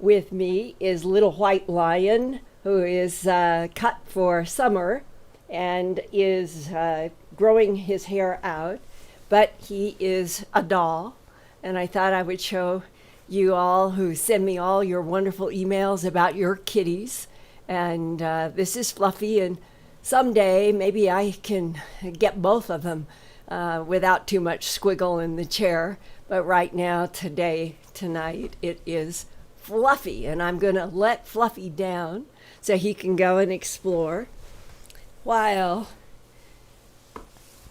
With me is Little White Lion, who is cut for summer and is growing his hair out, but he is a doll. And I thought I would show you all who send me all your wonderful emails about your kitties. And this is Fluffy, and someday maybe I can get both of them without too much squiggle in the chair. But right now, tonight, it is Fluffy, and I'm going to let Fluffy down so he can go and explore. While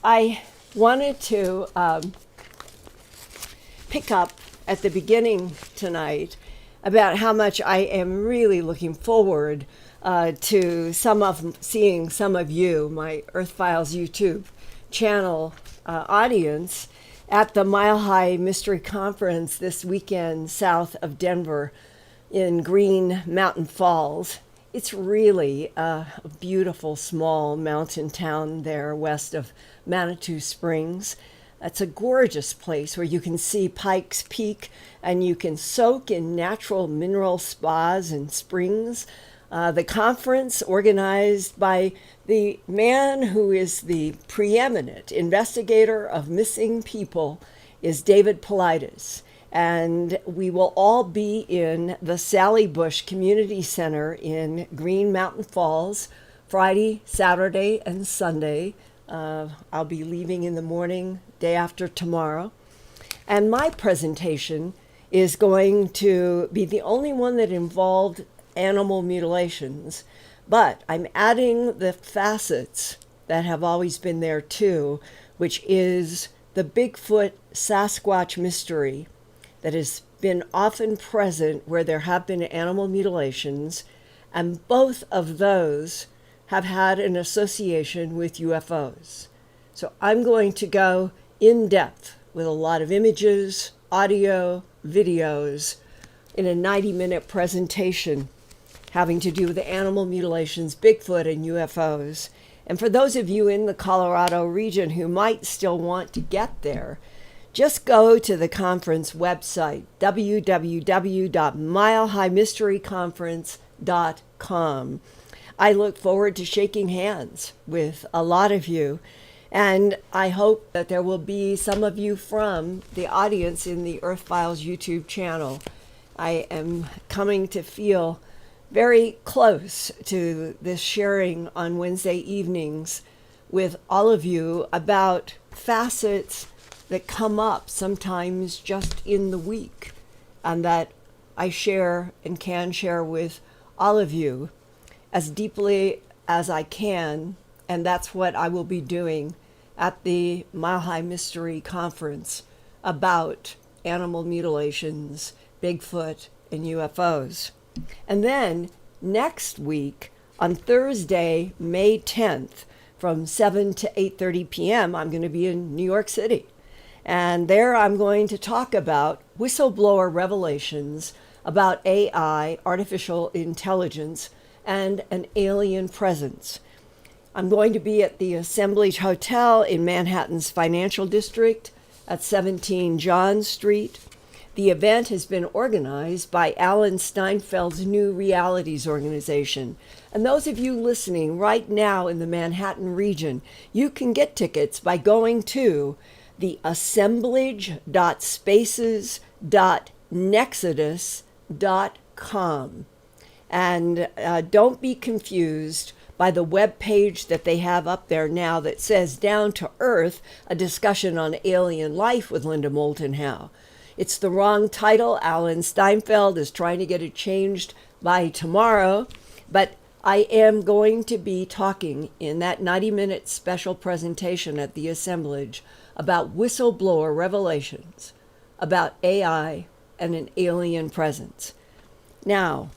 I wanted to pick up at the beginning tonight about how much I am really looking forward to seeing some of you, my Earthfiles YouTube channel audience, at the Mile High Mystery Conference this weekend south of Denver in Green Mountain Falls. It's really a beautiful small mountain town there west of Manitou Springs. It's a gorgeous place where you can see Pikes Peak and you can soak in natural mineral spas and springs. The conference, organized by the man who is the preeminent investigator of missing people, is David Paulides. And we will all be in the Sally Bush Community Center in Green Mountain Falls Friday, Saturday, and Sunday. I'll be leaving in the morning, day after tomorrow. And my presentation is going to be the only one that involved animal mutilations, but I'm adding the facets that have always been there too, which is the Bigfoot Sasquatch mystery that has been often present where there have been animal mutilations, and both of those have had an association with UFOs. So I'm going to go in depth with a lot of images, audio, videos in a 90-minute presentation having to do with the animal mutilations, Bigfoot, and UFOs. And for those of you in the Colorado region who might still want to get there, just go to the conference website, www.milehighmysteryconference.com. I look forward to shaking hands with a lot of you, and I hope that there will be some of you from the audience in the Earthfiles YouTube channel. I am coming to feel very close to this sharing on Wednesday evenings with all of you about facets that come up sometimes just in the week and that I share and can share with all of you as deeply as I can. And that's what I will be doing at the Mile High Mystery Conference about animal mutilations, Bigfoot, and UFOs. And then next week, on Thursday, May 10th, from 7 to 8:30 p.m., I'm going to be in New York City. And there I'm going to talk about whistleblower revelations about AI, artificial intelligence, and an alien presence. I'm going to be at the Assemblage Hotel in Manhattan's Financial District at 17 John Street. The event has been organized by Alan Steinfeld's New Realities organization. And those of you listening right now in the Manhattan region, you can get tickets by going to the assemblage.spaces.nexodus.com. And don't be confused by the web page that they have up there now that says Down to Earth, a discussion on alien life with Linda Moulton Howe. It's the wrong title. Alan Steinfeld is trying to get it changed by tomorrow, but I am going to be talking in that 90-minute special presentation at the assemblage about whistleblower revelations, about AI and an alien presence. Now,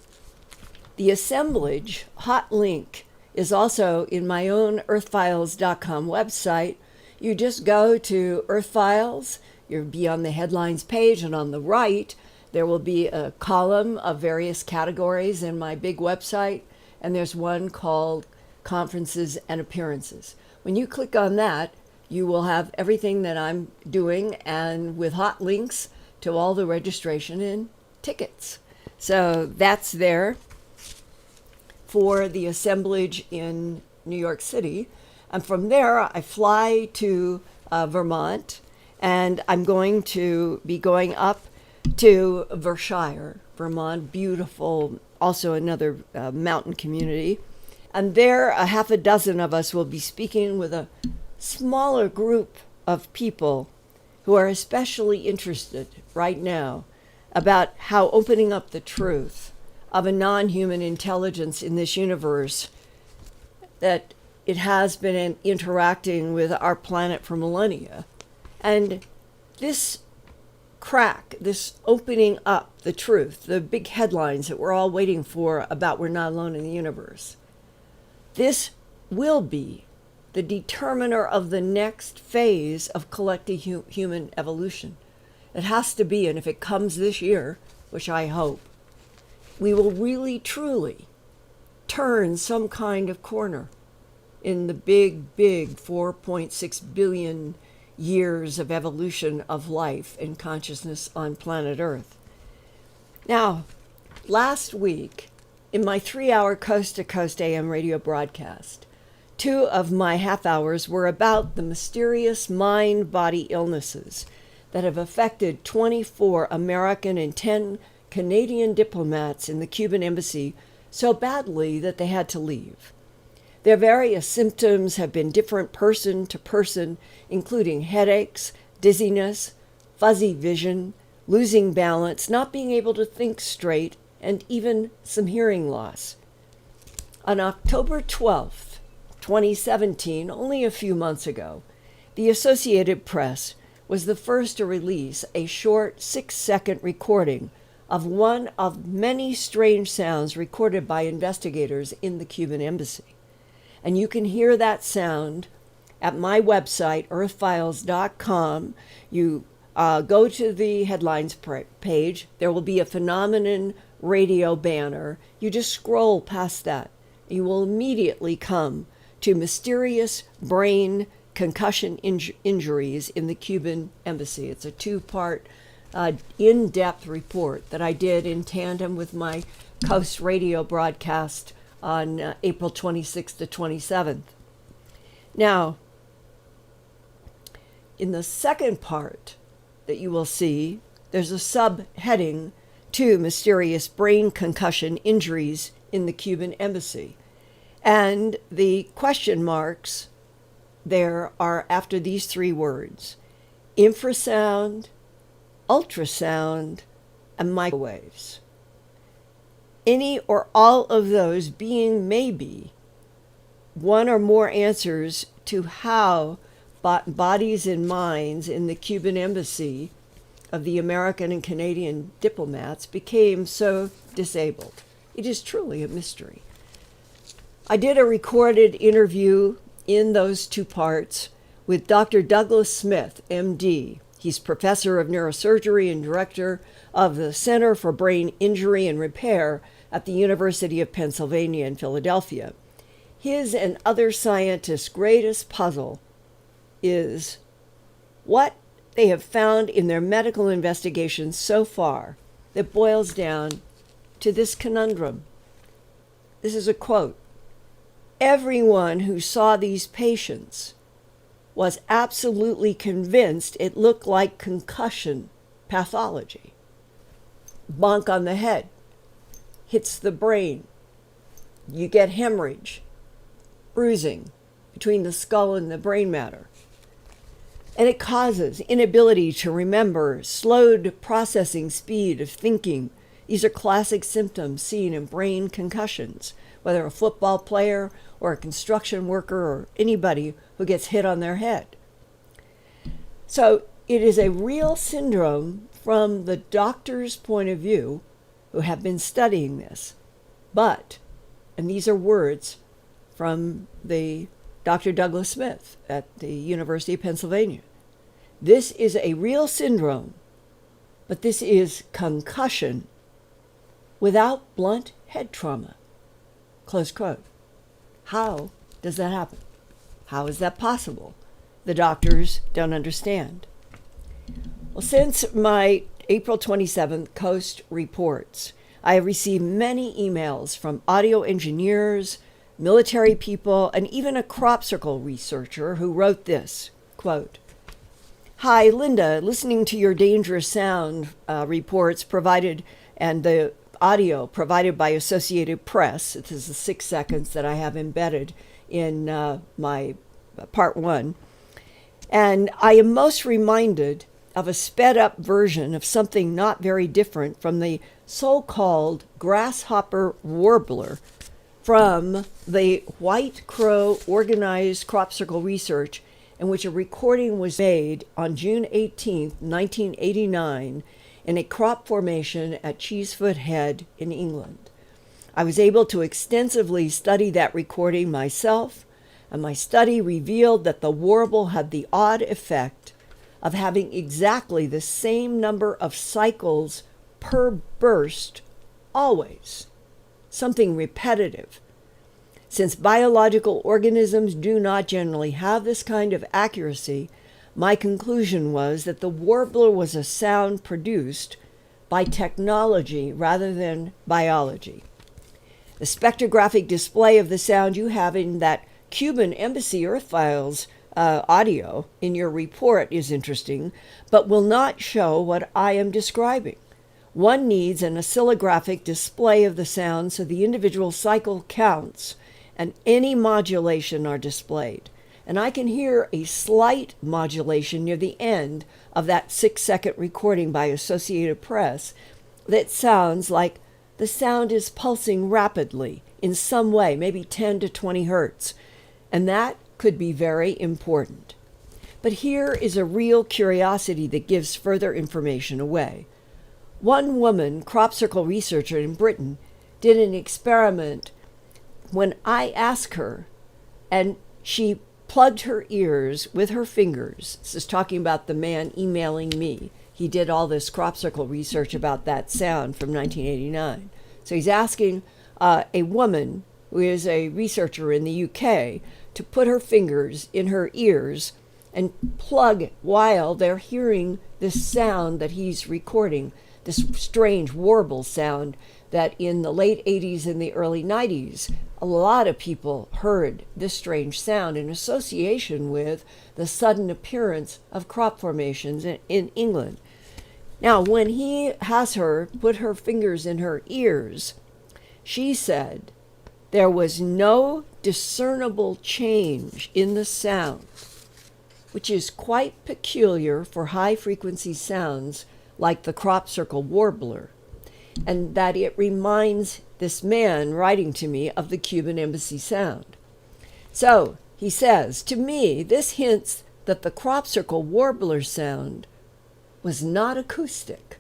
the assemblage hot link is also in my own earthfiles.com website. You just go to Earthfiles. You'll be on the headlines page, and on the right, there will be a column of various categories in my big website, and there's one called Conferences and Appearances. When you click on that, you will have everything that I'm doing, and with hot links to all the registration and tickets. So that's there for the assemblage in New York City. And from there, I fly to Vermont, and I'm going to be going up to Vershire, Vermont, beautiful, also another mountain community. And there, a half a dozen of us will be speaking with a smaller group of people who are especially interested right now about how opening up the truth of a non-human intelligence in this universe, that it has been interacting with our planet for millennia. And this crack, this opening up the truth, the big headlines that we're all waiting for about we're not alone in the universe, this will be the determiner of the next phase of collective human evolution. It has to be, and if it comes this year, which I hope, we will really, truly turn some kind of corner in the big 4.6 billion years of evolution of life and consciousness on planet Earth. Now, last week, in my 3-hour coast-to-coast AM radio broadcast, 2 of my half hours were about the mysterious mind-body illnesses that have affected 24 American and 10 Canadian diplomats in the Cuban Embassy so badly that they had to leave. Their various symptoms have been different person to person, including headaches, dizziness, fuzzy vision, losing balance, not being able to think straight, and even some hearing loss. On October 12th, 2017, only a few months ago, the Associated Press was the first to release a short 6-second recording of one of many strange sounds recorded by investigators in the Cuban Embassy. And you can hear that sound at my website, earthfiles.com. You go to the headlines page. There will be a phenomenon radio banner. You just scroll past that. You will immediately come to mysterious brain concussion injuries in the Cuban Embassy. It's a 2-part in-depth report that I did in tandem with my Coast radio broadcast on April 26th to 27th. Now, in the second part that you will see, there's a subheading to mysterious brain concussion injuries in the Cuban Embassy. And the question marks there are after these 3 words: infrasound, ultrasound, and microwaves. Any or all of those being maybe one or more answers to how bodies and minds in the Cuban Embassy of the American and Canadian diplomats became so disabled. It is truly a mystery. I did a recorded interview in those 2 parts with Dr. Douglas Smith, MD. He's professor of neurosurgery and director of the Center for Brain Injury and Repair at the University of Pennsylvania in Philadelphia. His and other scientists' greatest puzzle is what they have found in their medical investigations so far that boils down to this conundrum. This is a quote. Everyone who saw these patients was absolutely convinced it looked like concussion pathology. Bonk on the head, hits the brain. You get hemorrhage, bruising between the skull and the brain matter. And it causes inability to remember, slowed processing speed of thinking. These are classic symptoms seen in brain concussions, whether a football player or a construction worker or anybody who gets hit on their head. So it is a real syndrome from the doctor's point of view who have been studying this. But, and these are words from the Dr. Douglas Smith at the University of Pennsylvania, this is a real syndrome, but this is concussion without blunt head trauma. Close quote. How does that happen? How is that possible? The doctors don't understand. Well, since my April 27th Coast reports, I have received many emails from audio engineers, military people, and even a crop circle researcher who wrote this, quote, "Hi, Linda, listening to your dangerous sound reports provided and the audio provided by Associated Press. This is the 6 seconds that I have embedded in my part 1. And I am most reminded of a sped up version of something not very different from the so-called grasshopper warbler from the White Crow organized crop circle research, in which a recording was made on June 18, 1989, in a crop formation at Cheesefoot Head in England. I was able to extensively study that recording myself, and my study revealed that the warble had the odd effect of having exactly the same number of cycles per burst always, something repetitive. Since biological organisms do not generally have this kind of accuracy, my conclusion was that the warbler was a sound produced by technology rather than biology. The spectrographic display of the sound you have in that Cuban Embassy Earthfiles audio in your report is interesting, but will not show what I am describing. One needs an oscillographic display of the sound so the individual cycle counts and any modulation are displayed. And I can hear a slight modulation near the end of that 6-second recording by Associated Press that sounds like the sound is pulsing rapidly in some way, maybe 10 to 20 hertz. And that could be very important. But here is a real curiosity that gives further information away. One woman, crop circle researcher in Britain, did an experiment when I asked her, and she plugged her ears with her fingers. This is talking about the man emailing me. He did all this crop circle research about that sound from 1989. So he's asking a woman who is a researcher in the UK to put her fingers in her ears and plug while they're hearing this sound that he's recording, this strange warble sound that in the late 80s and the early 90s, a lot of people heard this strange sound in association with the sudden appearance of crop formations in England. Now, when he has her put her fingers in her ears, she said there was no discernible change in the sound, which is quite peculiar for high-frequency sounds like the crop circle warbler, and that it reminds this man writing to me of the Cuban Embassy sound. So, he says, to me, this hints that the crop circle warbler sound was not acoustic.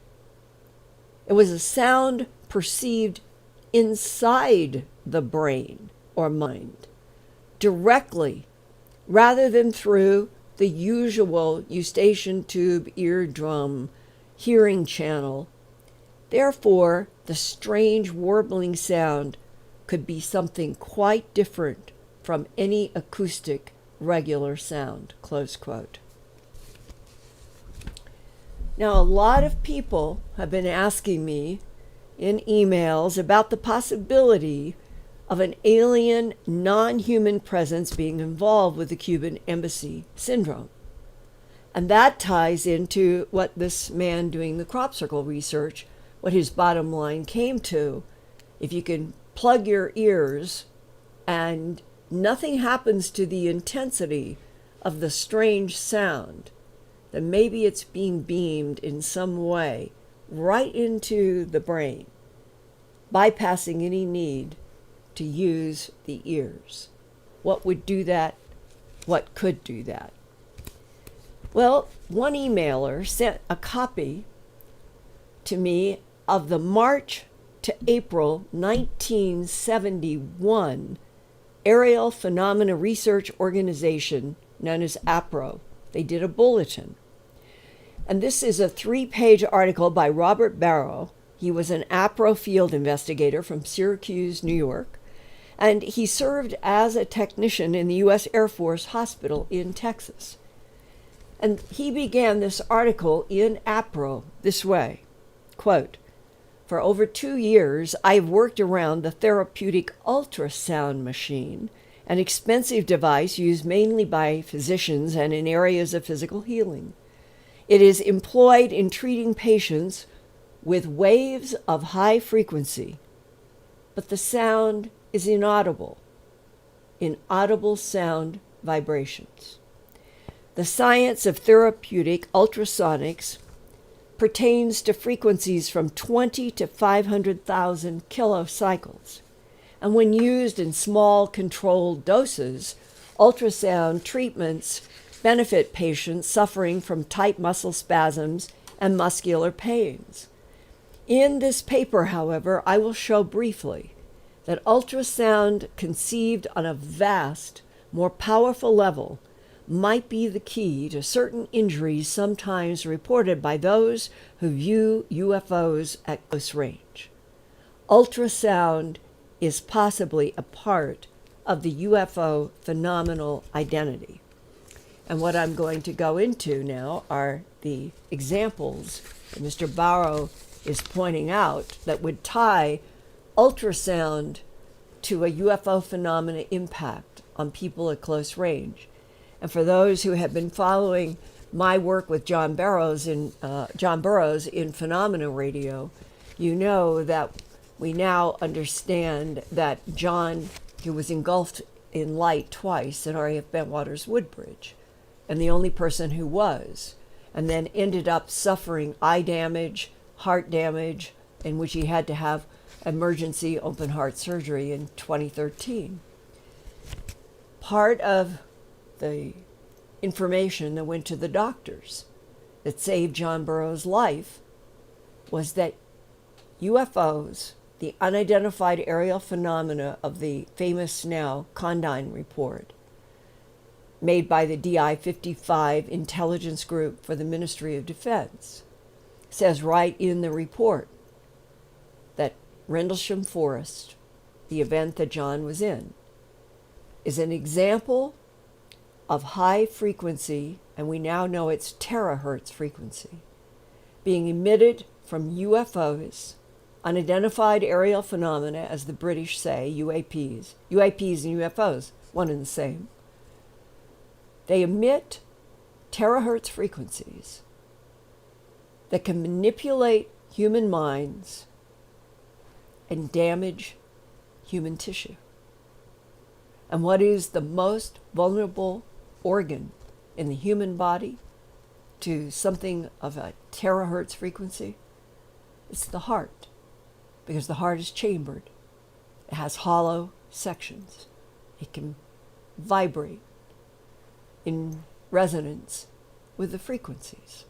It was a sound perceived inside the brain or mind, directly, rather than through the usual eustachian tube, eardrum, hearing channel. Therefore, the strange warbling sound could be something quite different from any acoustic regular sound, close quote. Now, a lot of people have been asking me in emails about the possibility of an alien, non-human presence being involved with the Cuban Embassy syndrome. And that ties into what this man doing the crop circle research, what his bottom line came to. If you can plug your ears and nothing happens to the intensity of the strange sound, then maybe it's being beamed in some way right into the brain, bypassing any need to use the ears. What would do that? What could do that? Well, one emailer sent a copy to me of the March to April 1971 Aerial Phenomena Research Organization, known as APRO. They did a bulletin. And this is a 3-page article by Robert Barrow. He was an APRO field investigator from Syracuse, New York, and he served as a technician in the U.S. Air Force Hospital in Texas. And he began this article in APRO this way, quote, For over 2 years, I've worked around the therapeutic ultrasound machine, an expensive device used mainly by physicians and in areas of physical healing. It is employed in treating patients with waves of high frequency, but the sound is inaudible sound vibrations. The science of therapeutic ultrasonics pertains to frequencies from 20 to 500,000 kilocycles. And when used in small controlled doses, ultrasound treatments benefit patients suffering from tight muscle spasms and muscular pains. In this paper, however, I will show briefly that ultrasound conceived on a vast, more powerful level might be the key to certain injuries sometimes reported by those who view UFOs at close range. Ultrasound is possibly a part of the UFO phenomenal identity. And what I'm going to go into now are the examples that Mr. Barrow is pointing out that would tie ultrasound to a UFO phenomena impact on people at close range. And for those who have been following my work with John Burroughs in Phenomena Radio, you know that we now understand that John, who was engulfed in light twice at R.A.F. Bentwaters Woodbridge, and the only person who was, and then ended up suffering eye damage, heart damage, in which he had to have emergency open heart surgery in 2013. Part of the information that went to the doctors that saved John Burroughs' life was that UFOs, the unidentified aerial phenomena of the famous now Conundrum report, made by the DI-55 intelligence group for the Ministry of Defense, says right in the report that Rendlesham Forest, the event that John was in, is an example of high frequency, and we now know it's terahertz frequency, being emitted from UFOs, unidentified aerial phenomena, as the British say, UAPs. UAPs and UFOs, one and the same. They emit terahertz frequencies that can manipulate human minds and damage human tissue. And what is the most vulnerable organ in the human body to something of a terahertz frequency? It's the heart, because the heart is chambered. It has hollow sections. It can vibrate in resonance with the frequencies.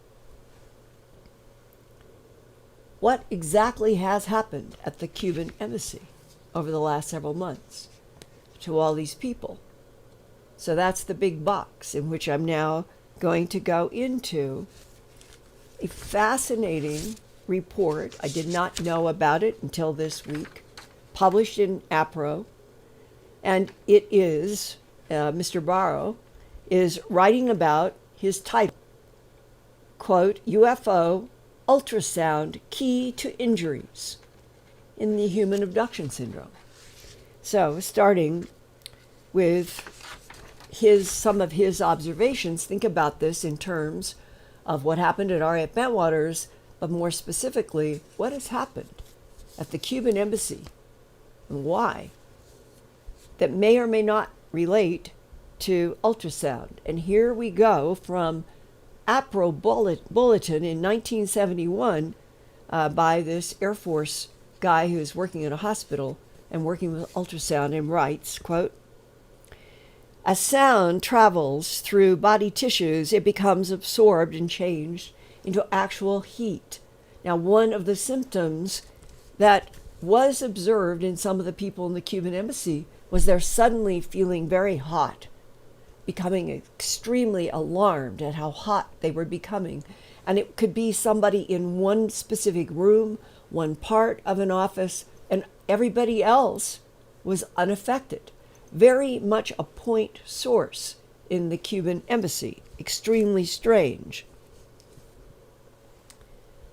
What exactly has happened at the Cuban Embassy over the last several months to all these people? So that's the big box in which I'm now going to go into a fascinating report. I did not know about it until this week, published in APRO, and it is, Mr. Barrow is writing about his title, quote, UFO ultrasound key to injuries in the human abduction syndrome. So starting with some of his observations, think about this in terms of what happened at R.A.F. Bentwaters, but more specifically, what has happened at the Cuban Embassy and why, that may or may not relate to ultrasound. And here we go from APRO bulletin in 1971 by this Air Force guy who is working in a hospital and working with ultrasound, and writes, quote, as sound travels through body tissues, it becomes absorbed and changed into actual heat. Now, one of the symptoms that was observed in some of the people in the Cuban Embassy was they're suddenly feeling very hot, becoming extremely alarmed at how hot they were becoming. And it could be somebody in one specific room, one part of an office, and everybody else was unaffected. Very much a point source in the Cuban Embassy. Extremely strange.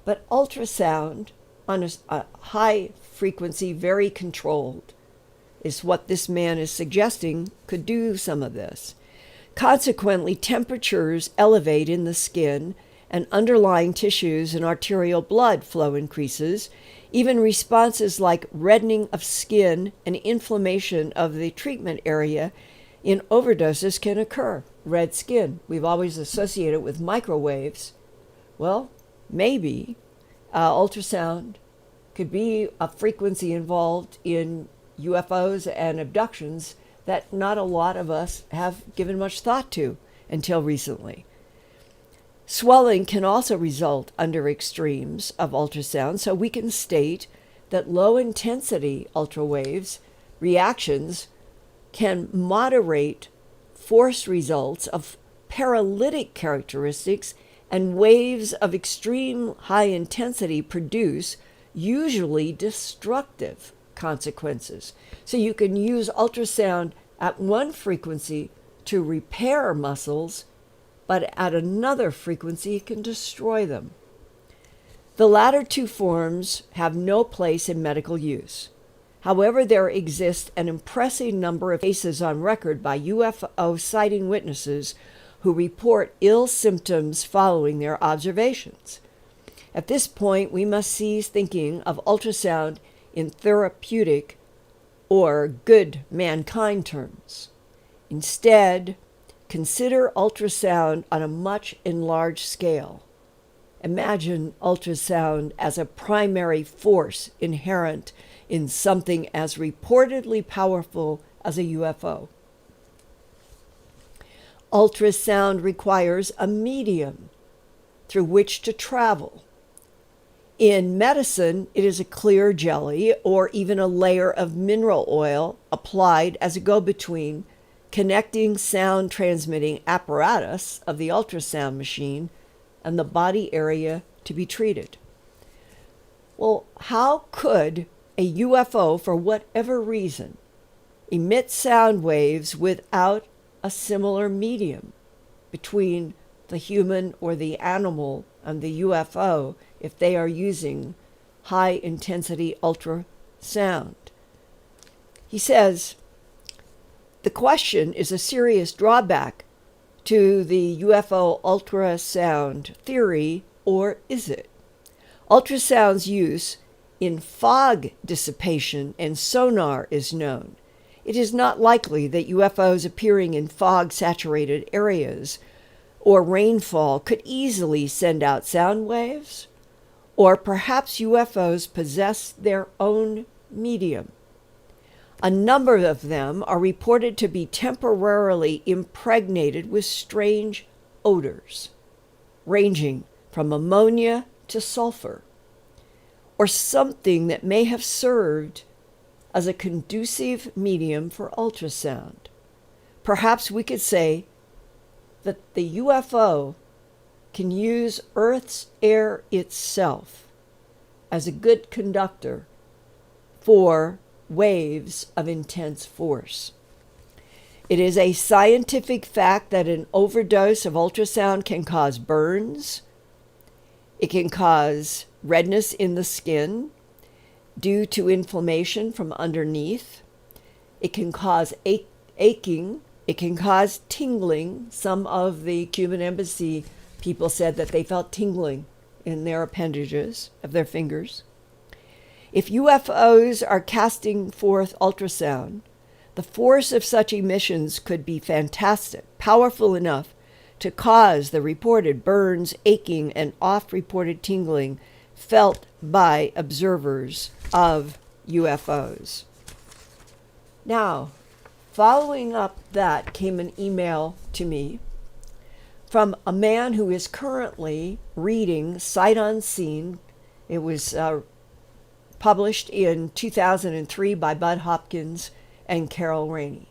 But ultrasound on a high frequency, very controlled, is what this man is suggesting could do some of this. Consequently, temperatures elevate in the skin and underlying tissues and arterial blood flow increases. Even responses like reddening of skin and inflammation of the treatment area in overdoses can occur. Red skin, we've always associated with microwaves. Well, maybe ultrasound could be a frequency involved in UFOs and abductions that not a lot of us have given much thought to until recently. Swelling can also result under extremes of ultrasound, so we can state that low-intensity ultrawaves reactions can moderate force results of paralytic characteristics, and waves of extreme high intensity produce usually destructive consequences. So you can use ultrasound at one frequency to repair muscles, but at another frequency it can destroy them. The latter two forms have no place in medical use. However, there exists an impressive number of cases on record by UFO sighting witnesses who report ill symptoms following their observations. At this point, we must cease thinking of ultrasound in therapeutic or good mankind terms. Instead, consider ultrasound on a much enlarged scale. Imagine ultrasound as a primary force inherent in something as reportedly powerful as a UFO. Ultrasound requires a medium through which to travel. In medicine, it is a clear jelly or even a layer of mineral oil applied as a go-between, connecting sound transmitting apparatus of the ultrasound machine and the body area to be treated. Well, how could a UFO, for whatever reason, emit sound waves without a similar medium between the human or the animal and the UFO if they are using high-intensity ultrasound? He says, the question is a serious drawback to the UFO ultrasound theory, or is it? Ultrasound's use in fog dissipation and sonar is known. It is not likely that UFOs appearing in fog-saturated areas or rainfall could easily send out sound waves, or perhaps UFOs possess their own medium. A number of them are reported to be temporarily impregnated with strange odors, ranging from ammonia to sulfur, or something that may have served as a conducive medium for ultrasound. Perhaps we could say that the UFO can use Earth's air itself as a good conductor for waves of intense force. It is a scientific fact that an overdose of ultrasound can cause burns. It can cause redness in the skin due to inflammation from underneath. It can cause aching. It can cause tingling. Some of the Cuban Embassy people said that they felt tingling in their appendages of their fingers. If UFOs are casting forth ultrasound, the force of such emissions could be fantastic, powerful enough to cause the reported burns, aching, and oft-reported tingling felt by observers of UFOs. Now, following up that came an email to me from a man who is currently reading Sight Unseen. It was published in 2003 by Bud Hopkins and Carol Rainey.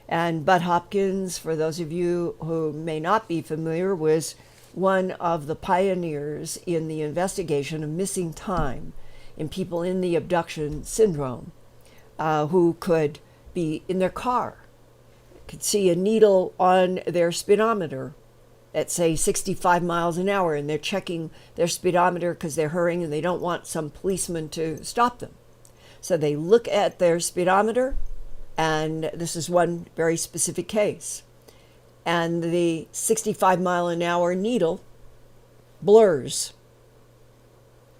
And Bud Hopkins, for those of you who may not be familiar, was one of the pioneers in the investigation of missing time in people in the abduction syndrome who could be in their car, could see a needle on their speedometer at, say, 65 miles an hour, and they're checking their speedometer because they're hurrying and they don't want some policeman to stop them. So they look at their speedometer, and this is one very specific case, and the 65 mile an hour needle blurs.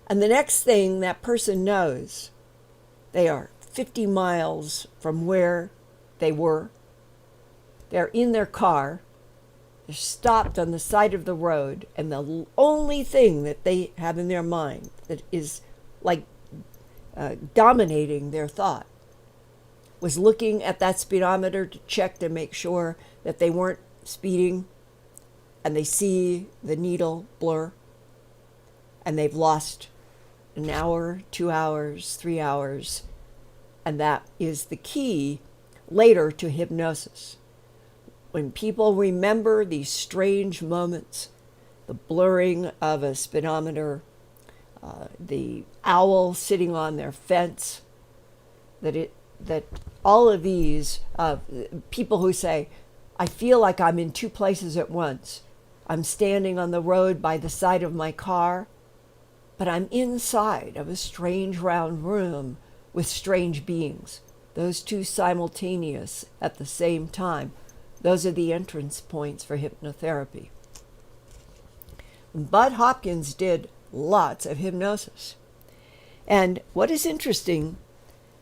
And the next thing that person knows, they are 50 miles from where they were. They're in their car. They're stopped on the side of the road, and the only thing that they have in their mind that is like dominating their thought was looking at that speedometer to check to make sure that they weren't speeding, and they see the needle blur, and they've lost an hour, 2 hours, 3 hours, and that is the key later to hypnosis. When people remember these strange moments, the blurring of a speedometer, the owl sitting on their fence, that all of these people who say, I feel like I'm in two places at once. I'm standing on the road by the side of my car, but I'm inside of a strange round room with strange beings. Those two simultaneous at the same time. Those are the entrance points for hypnotherapy. Bud Hopkins did lots of hypnosis. And what is interesting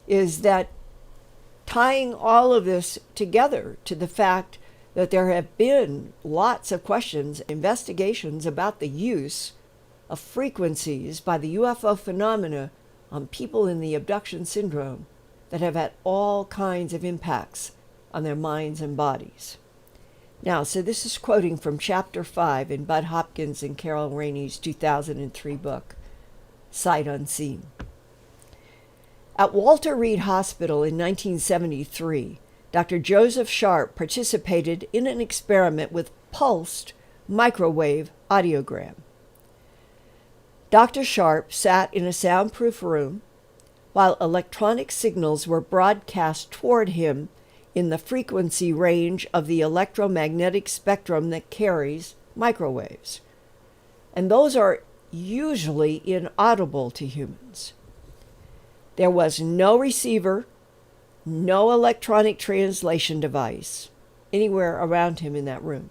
is that tying all of this together to the fact that there have been lots of questions, investigations about the use of frequencies by the UFO phenomena on people in the abduction syndrome that have had all kinds of impacts on their minds and bodies. Now, so this is quoting from Chapter 5 in Bud Hopkins and Carol Rainey's 2003 book, Sight Unseen. At Walter Reed Hospital in 1973, Dr. Joseph Sharp participated in an experiment with pulsed microwave audiogram. Dr. Sharp sat in a soundproof room while electronic signals were broadcast toward him in the frequency range of the electromagnetic spectrum that carries microwaves. And those are usually inaudible to humans. There was no receiver, no electronic translation device anywhere around him in that room.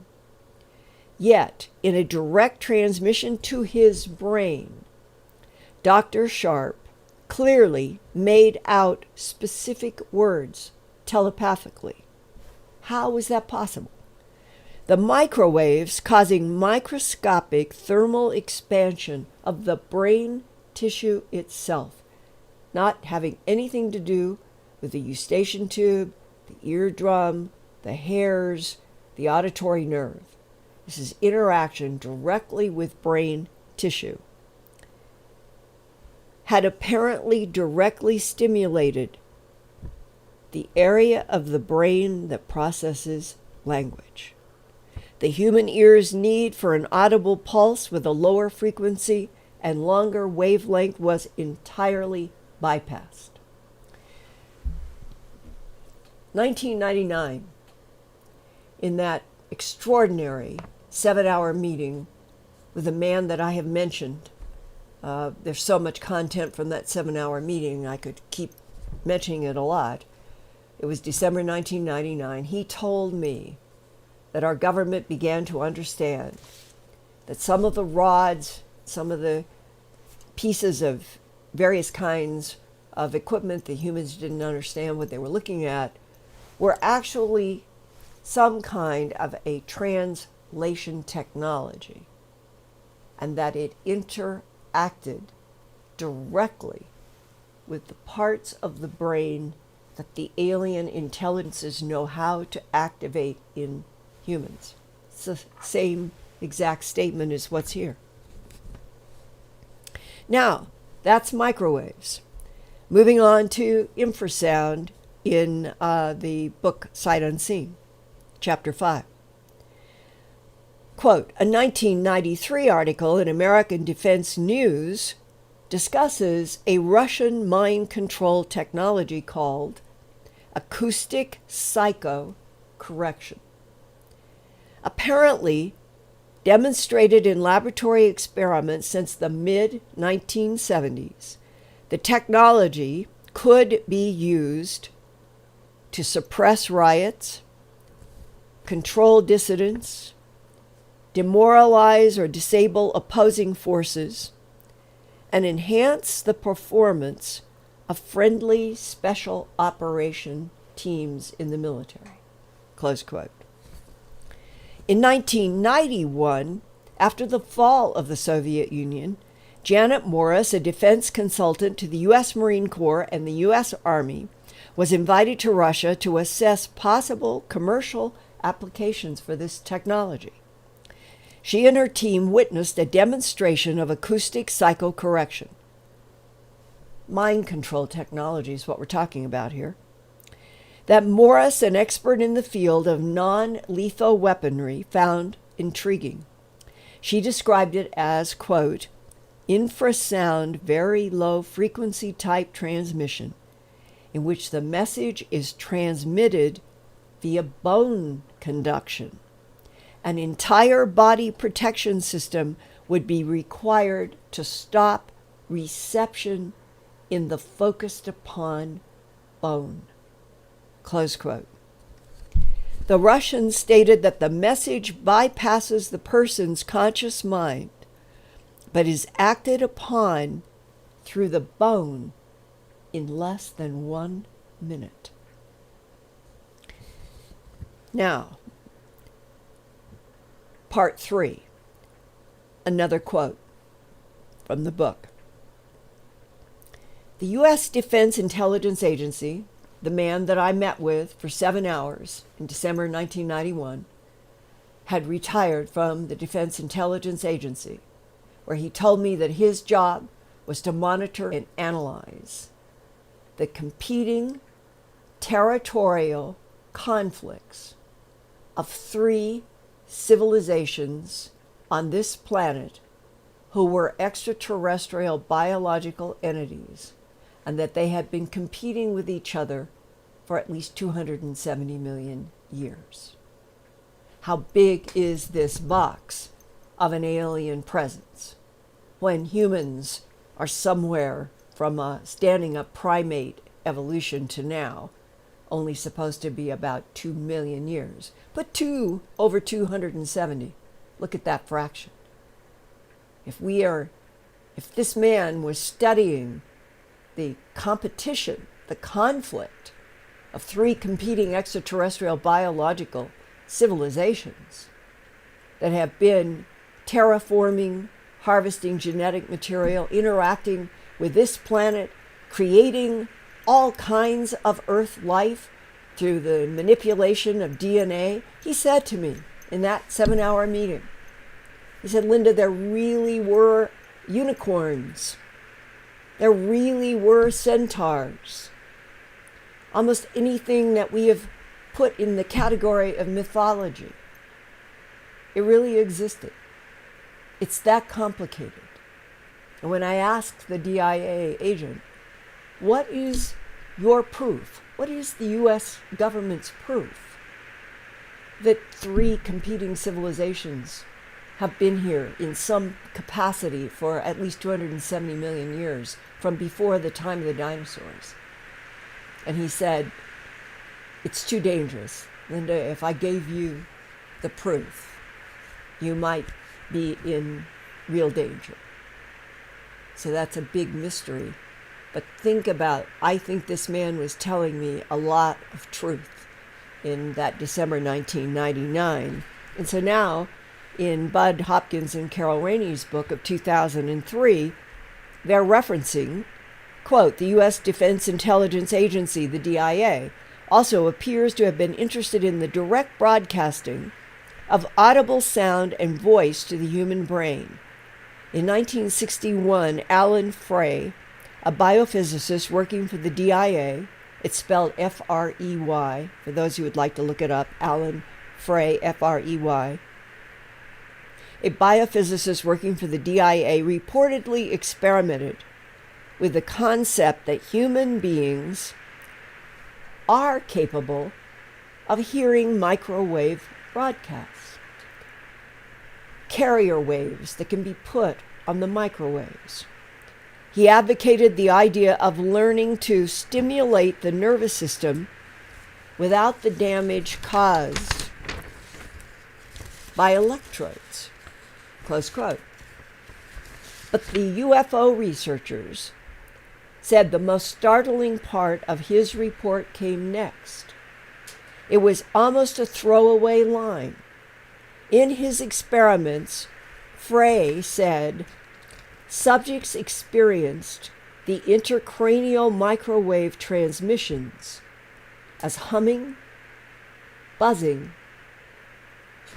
Yet, in a direct transmission to his brain, Dr. Sharp clearly made out specific words telepathically. How was that possible? The microwaves causing microscopic thermal expansion of the brain tissue itself, not having anything to do with the eustachian tube, the eardrum, the hairs, the auditory nerve. This is interaction directly with brain tissue. Had apparently directly stimulated the area of the brain that processes language. The human ear's need for an audible pulse with a lower frequency and longer wavelength was entirely bypassed. 1999, in that extraordinary 7-hour meeting with a man that I have mentioned, there's so much content from that 7-hour meeting, I could keep mentioning it a lot. It was December 1999. He told me that our government began to understand that some of the rods, some of the pieces of various kinds of equipment that humans didn't understand what they were looking at were actually some kind of a translation technology, and that it interacted directly with the parts of the brain that the alien intelligences know how to activate in humans. It's the same exact statement as what's here. Now, that's microwaves. Moving on to infrasound in the book Sight Unseen, Chapter 5. Quote, a 1993 article in American Defense News discusses a Russian mind control technology called acoustic psycho correction. Apparently, demonstrated in laboratory experiments since the mid-1970s, the technology could be used to suppress riots, control dissidents, demoralize or disable opposing forces, and enhance the performance of friendly special operation teams in the military. Close quote. In 1991, after the fall of the Soviet Union, Janet Morris, a defense consultant to the U.S. Marine Corps and the U.S. Army, was invited to Russia to assess possible commercial applications for this technology. She and her team witnessed a demonstration of acoustic psychocorrection. Mind control technology is what we're talking about here. That Morris, an expert in the field of non-lethal weaponry, found intriguing. She described it as, quote, infrasound very low frequency type transmission, in which the message is transmitted via bone conduction. An entire body protection system would be required to stop reception in the focused upon bone. Close quote. The Russians stated that the message bypasses the person's conscious mind, but is acted upon through the bone in less than 1 minute. Now, part 3, another quote from the book. The U.S. Defense Intelligence Agency, the man that I met with for 7 hours in December 1991, had retired from the Defense Intelligence Agency, where he told me that his job was to monitor and analyze the competing territorial conflicts of 3 civilizations on this planet who were extraterrestrial biological entities, and that they had been competing with each other for at least 270 million years. How big is this box of an alien presence when humans are somewhere from a standing up primate evolution to now only supposed to be about 2 million years? But 2 over 270, look at that fraction. If this man was studying the competition, the conflict of 3 competing extraterrestrial biological civilizations that have been terraforming, harvesting genetic material, interacting with this planet, creating all kinds of Earth life through the manipulation of DNA, he said to me in that 7-hour meeting, he said, Linda, there really were unicorns. There really were centaurs. Almost anything that we have put in the category of mythology, it really existed. It's that complicated. And when I asked the DIA agent, what is your proof? What is the U.S. government's proof that 3 competing civilizations have been here in some capacity for at least 270 million years from before the time of the dinosaurs? And he said, it's too dangerous. Linda, if I gave you the proof, you might be in real danger. So that's a big mystery. But think about, I think this man was telling me a lot of truth in that December 1999. And so now, in Bud Hopkins and Carol Rainey's book of 2003, they're referencing, quote, the U.S. Defense Intelligence Agency, the DIA, also appears to have been interested in the direct broadcasting of audible sound and voice to the human brain. In 1961, Alan Frey, a biophysicist working for the DIA, it's spelled F-R-E-Y, for those who would like to look it up, Alan Frey, F-R-E-Y, a biophysicist working for the DIA reportedly experimented with the concept that human beings are capable of hearing microwave broadcasts. carrier waves that can be put on the microwaves. He advocated the idea of learning to stimulate the nervous system without the damage caused by electrodes, close quote. But the UFO researchers said the most startling part of his report came next. It was almost a throwaway line. In his experiments, Frey said, subjects experienced the intracranial microwave transmissions as humming, buzzing,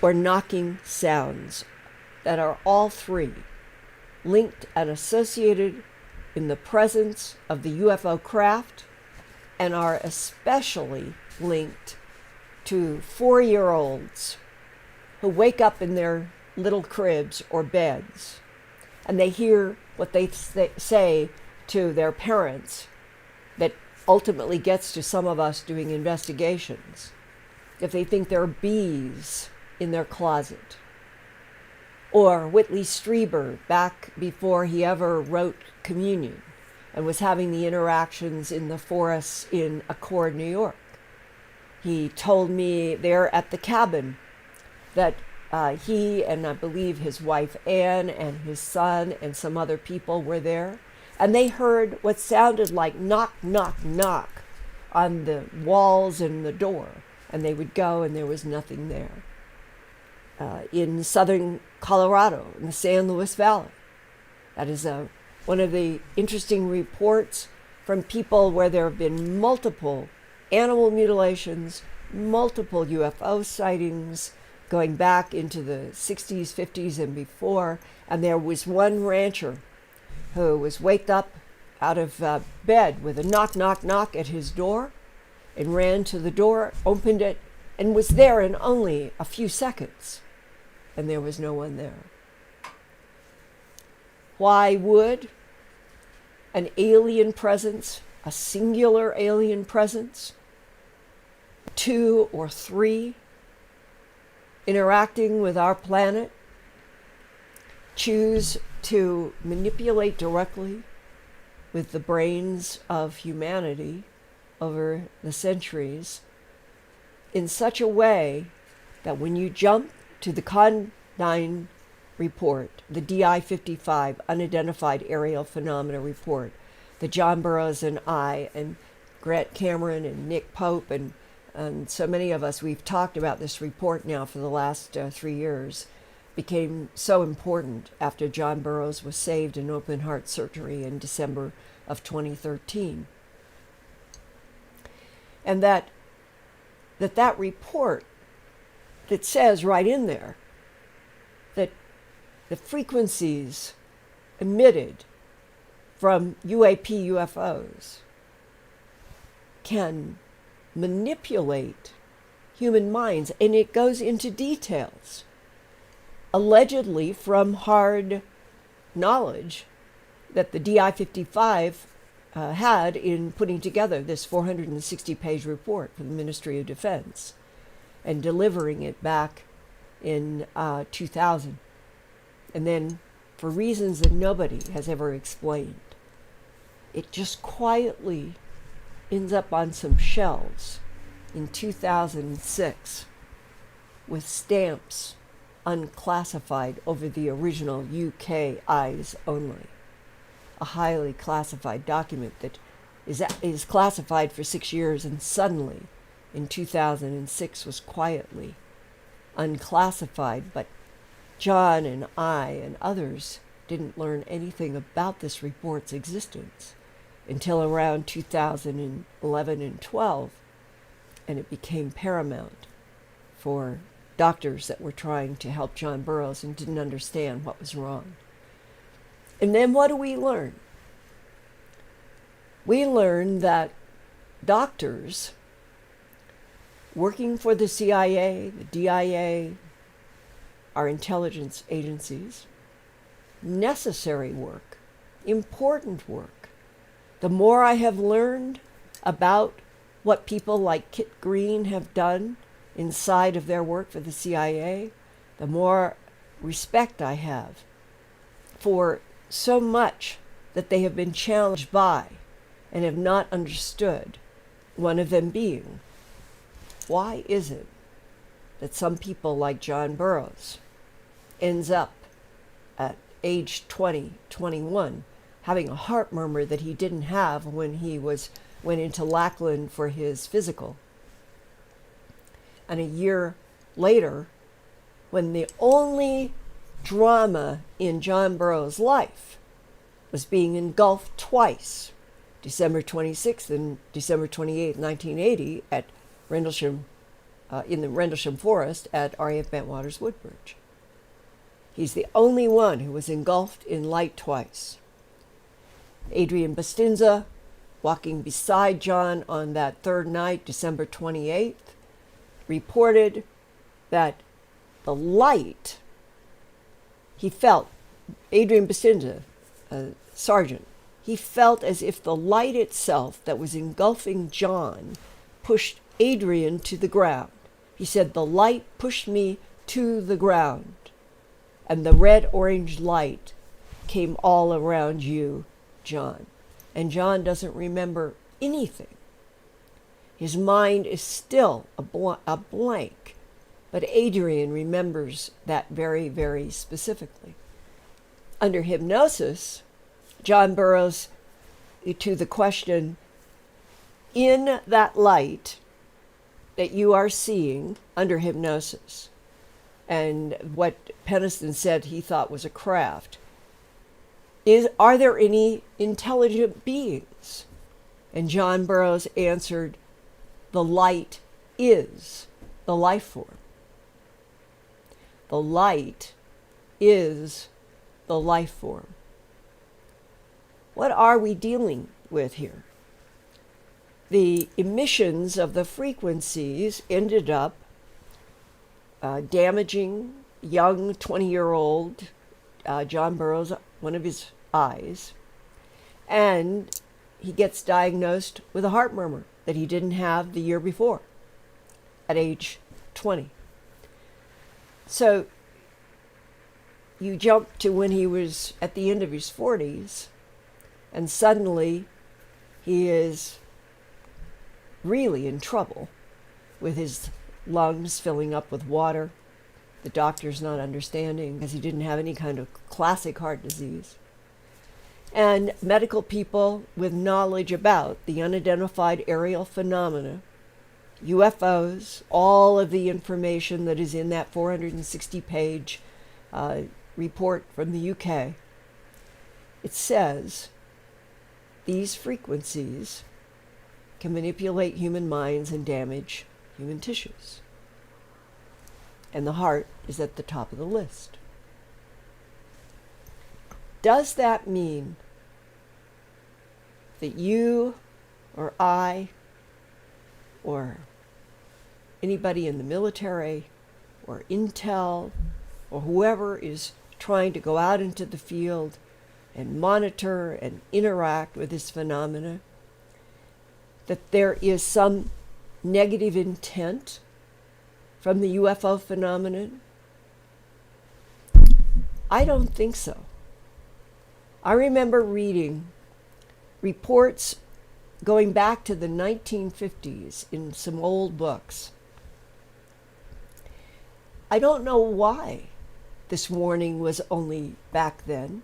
or knocking sounds that are all three linked and associated in the presence of the UFO craft and are especially linked to 4-year-olds who wake up in their little cribs or beds and they hear what they say to their parents that ultimately gets to some of us doing investigations. If they think there are bees in their closet. Or Whitley Strieber, back before he ever wrote Communion and was having the interactions in the forests in Accord, New York. He told me there at the cabin that he and I believe his wife Anne and his son and some other people were there, and they heard what sounded like knock, knock, knock on the walls and the door, and they would go and there was nothing there. In southern Colorado, in the San Luis Valley. That is one of the interesting reports from people where there have been multiple animal mutilations, multiple UFO sightings going back into the 60s, 50s, and before. And there was one rancher who was waked up out of bed with a knock, knock, knock at his door and ran to the door, opened it, and was there in only a few seconds. And there was no one there. Why would an alien presence, a singular alien presence, 2 or 3 interacting with our planet, choose to manipulate directly with the brains of humanity over the centuries in such a way that when you jump to the Con-9 report, the DI-55 Unidentified Aerial Phenomena report, that John Burroughs and I and Grant Cameron and Nick Pope and so many of us, we've talked about this report now for the last 3 years, became so important after John Burroughs was saved in open heart surgery in December of 2013. And that report that says right in there that the frequencies emitted from UFOs can manipulate human minds, and it goes into details, allegedly from hard knowledge that the DI-55 had in putting together this 460-page report for the Ministry of Defense and delivering it back in 2000. And then, for reasons that nobody has ever explained, it just quietly ends up on some shelves in 2006 with stamps unclassified over the original UK eyes only. A highly classified document that is classified for 6 years and suddenly in 2006 was quietly unclassified, but John and I and others didn't learn anything about this report's existence until around 2011 and 12, and it became paramount for doctors that were trying to help John Burroughs and didn't understand what was wrong. And then what do we learn? We learn that doctors working for the CIA, the DIA, our intelligence agencies, necessary work, important work. The more I have learned about what people like Kit Green have done inside of their work for the CIA, the more respect I have for so much that they have been challenged by and have not understood, one of them being, why is it that some people like John Burroughs ends up at age 20, 21, having a heart murmur that he didn't have when he went into Lackland for his physical. And a year later, when the only drama in John Burroughs' life was being engulfed twice, December 26th and December 28th, 1980, at Rendlesham, in the Rendlesham Forest at R.A.F. Bentwaters Woodbridge. He's the only one who was engulfed in light twice. Adrian Bustinza, walking beside John on that third night, December 28th, reported that the light he felt, Adrian Bustinza, a sergeant, he felt as if the light itself that was engulfing John pushed Adrian to the ground. He said, the light pushed me to the ground, and the red-orange light came all around you, John. And John doesn't remember anything. His mind is still a blank, but Adrian remembers that very, very specifically. Under hypnosis, John Burroughs, to the question, in that light that you are seeing under hypnosis, and what Peniston said he thought was a craft, are there any intelligent beings? And John Burroughs answered, the light is the life form. The light is the life form. What are we dealing with here? The emissions of the frequencies ended up damaging young 20-year-old John Burroughs, one of his eyes, and he gets diagnosed with a heart murmur that he didn't have the year before at age 20. So you jump to when he was at the end of his 40s, and suddenly he is really in trouble with his lungs filling up with water. The doctor's not understanding because he didn't have any kind of classic heart disease. And medical people with knowledge about the unidentified aerial phenomena, UFOs, all of the information that is in that 460-page report from the UK, it says these frequencies can manipulate human minds and damage human tissues. And the heart is at the top of the list. Does that mean that you or I or anybody in the military or intel or whoever is trying to go out into the field and monitor and interact with this phenomena, that there is some negative intent from the UFO phenomenon? I don't think so. I remember reading reports going back to the 1950s in some old books. I don't know why this warning was only back then.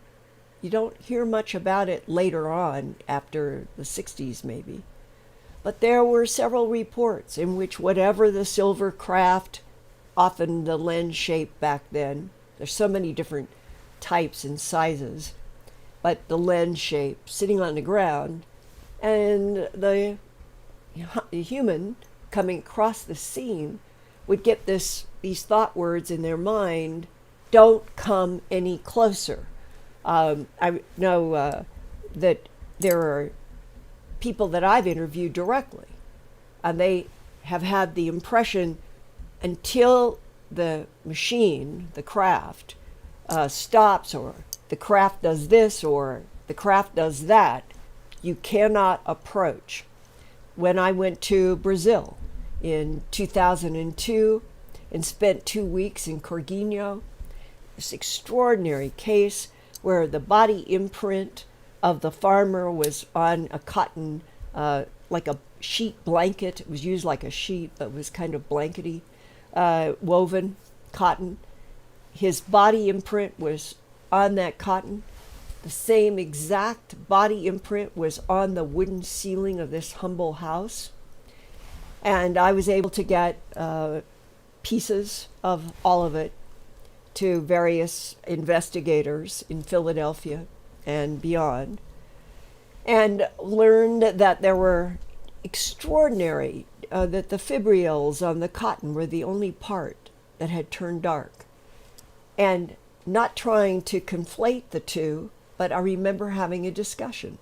You don't hear much about it later on, after the 60s maybe. But there were several reports in which whatever the silver craft, often the lens shape back then, there's so many different types and sizes, but the lens shape sitting on the ground, and the human coming across the scene would get these thought words in their mind, don't come any closer. I know that there are people that I've interviewed directly, and they have had the impression until the machine, the craft, stops, or the craft does this, or the craft does that, you cannot approach. When I went to Brazil in 2002 and spent 2 weeks in Corguinho, this extraordinary case where the body imprint of the farmer was on a cotton, like a sheet blanket. It was used like a sheet, but was kind of blankety, woven cotton. His body imprint was on that cotton. The same exact body imprint was on the wooden ceiling of this humble house. And I was able to get pieces of all of it to various investigators in Philadelphia and beyond, and learned that there were extraordinary, that the fibrils on the cotton were the only part that had turned dark. And not trying to conflate the two, but I remember having a discussion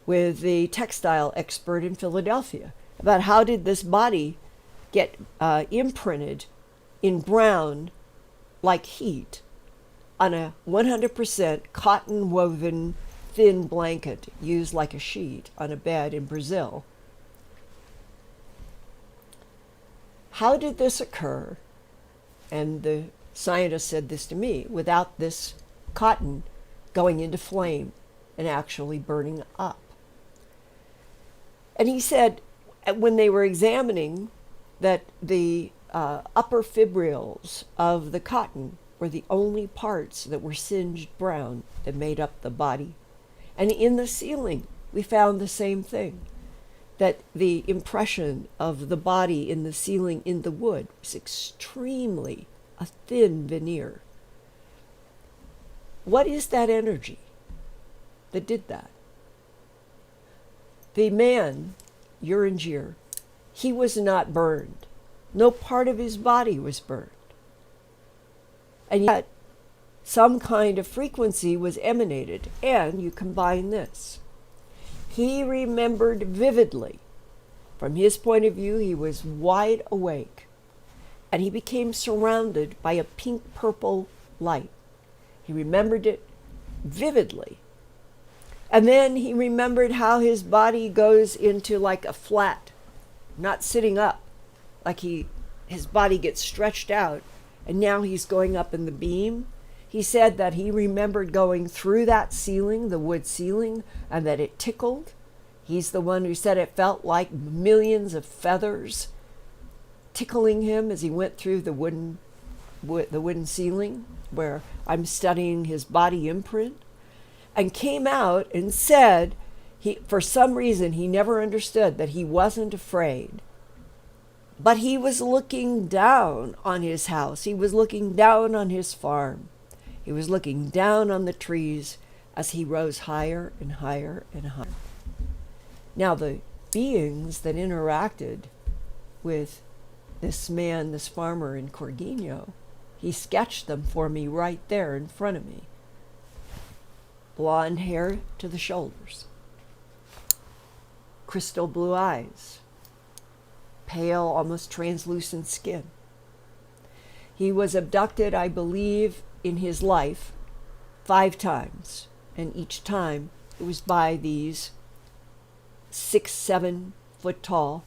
with the textile expert in Philadelphia about how did this body get imprinted in brown like heat on a 100% cotton woven thin blanket used like a sheet on a bed in Brazil. How did this occur? And the scientist said this to me, without this cotton going into flame and actually burning up. And he said, when they were examining that the upper fibrils of the cotton were the only parts that were singed brown that made up the body. And in the ceiling, we found the same thing, that the impression of the body in the ceiling in the wood was extremely a thin veneer. What is that energy that did that? The man, Uringer, he was not burned. No part of his body was burned. And yet, some kind of frequency was emanated, and you combine this. He remembered vividly. From his point of view, he was wide awake, and he became surrounded by a pink-purple light. He remembered it vividly. And then he remembered how his body goes into like a flat, not sitting up, like his body gets stretched out, and now he's going up in the beam. He said that he remembered going through that ceiling, the wood ceiling, and that it tickled. He's the one who said it felt like millions of feathers tickling him as he went through the wooden ceiling, where I'm studying his body imprint, and came out and said, for some reason, he never understood that he wasn't afraid. But he was looking down on his house. He was looking down on his farm. He was looking down on the trees as he rose higher and higher and higher. Now, the beings that interacted with this man, this farmer in Corguinho, he sketched them for me right there in front of me. Blonde hair to the shoulders, crystal blue eyes, pale, almost translucent skin. He was abducted, I believe, in his life 5 times, and each time it was by these 6-7 foot tall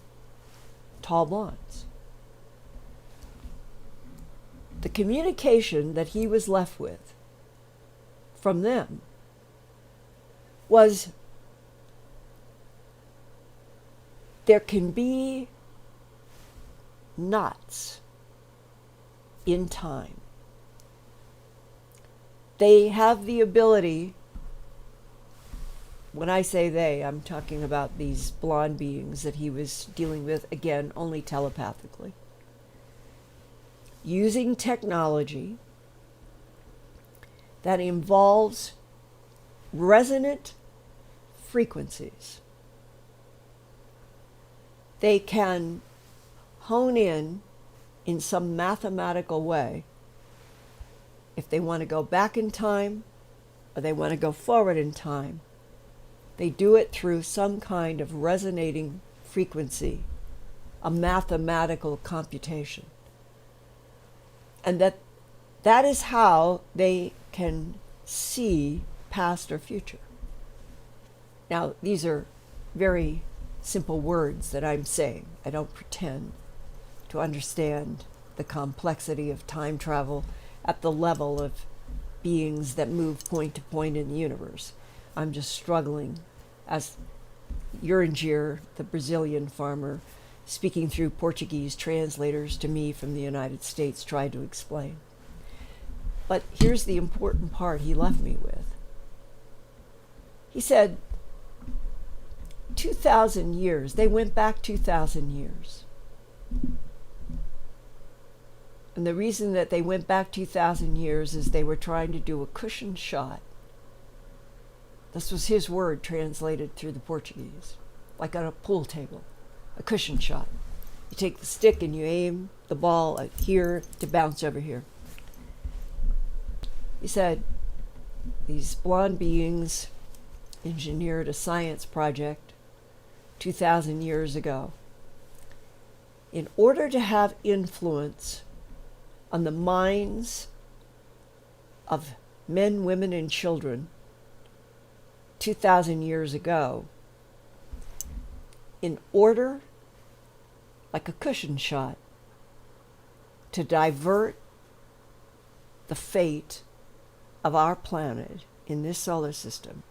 blondes. The communication that he was left with from them was, there can be knots in time. They have the ability, when I say they, I'm talking about these blonde beings that he was dealing with, again, only telepathically, using technology that involves resonant frequencies. They can hone in some mathematical way. If they want to go back in time or they want to go forward in time, they do it through some kind of resonating frequency, a mathematical computation. And that is how they can see past or future. Now, these are very simple words that I'm saying. I don't pretend to understand the complexity of time travel at the level of beings that move point to point in the universe. I'm just struggling as Uringer, the Brazilian farmer, speaking through Portuguese translators to me from the United States, tried to explain. But here's the important part he left me with. He said, 2,000 years, they went back 2,000 years. And the reason that they went back 2,000 years is they were trying to do a cushion shot. This was his word translated through the Portuguese, like on a pool table, a cushion shot. You take the stick and you aim the ball at here to bounce over here. He said, these blonde beings engineered a science project 2,000 years ago in order to have influence on the minds of men, women, and children 2,000 years ago, in order, like a cushion shot, to divert the fate of our planet in this solar system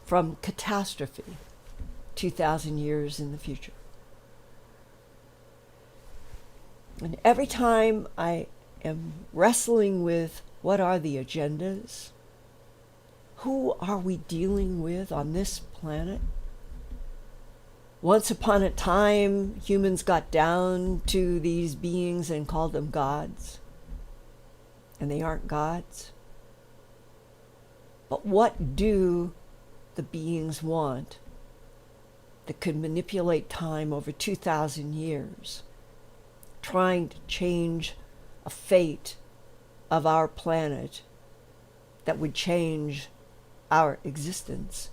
from catastrophe 2,000 years in the future. And every time I am wrestling with what are the agendas, who are we dealing with on this planet? Once upon a time, humans got down to these beings and called them gods. And they aren't gods. But what do the beings want that could manipulate time over 2,000 years, trying to change a fate of our planet that would change our existence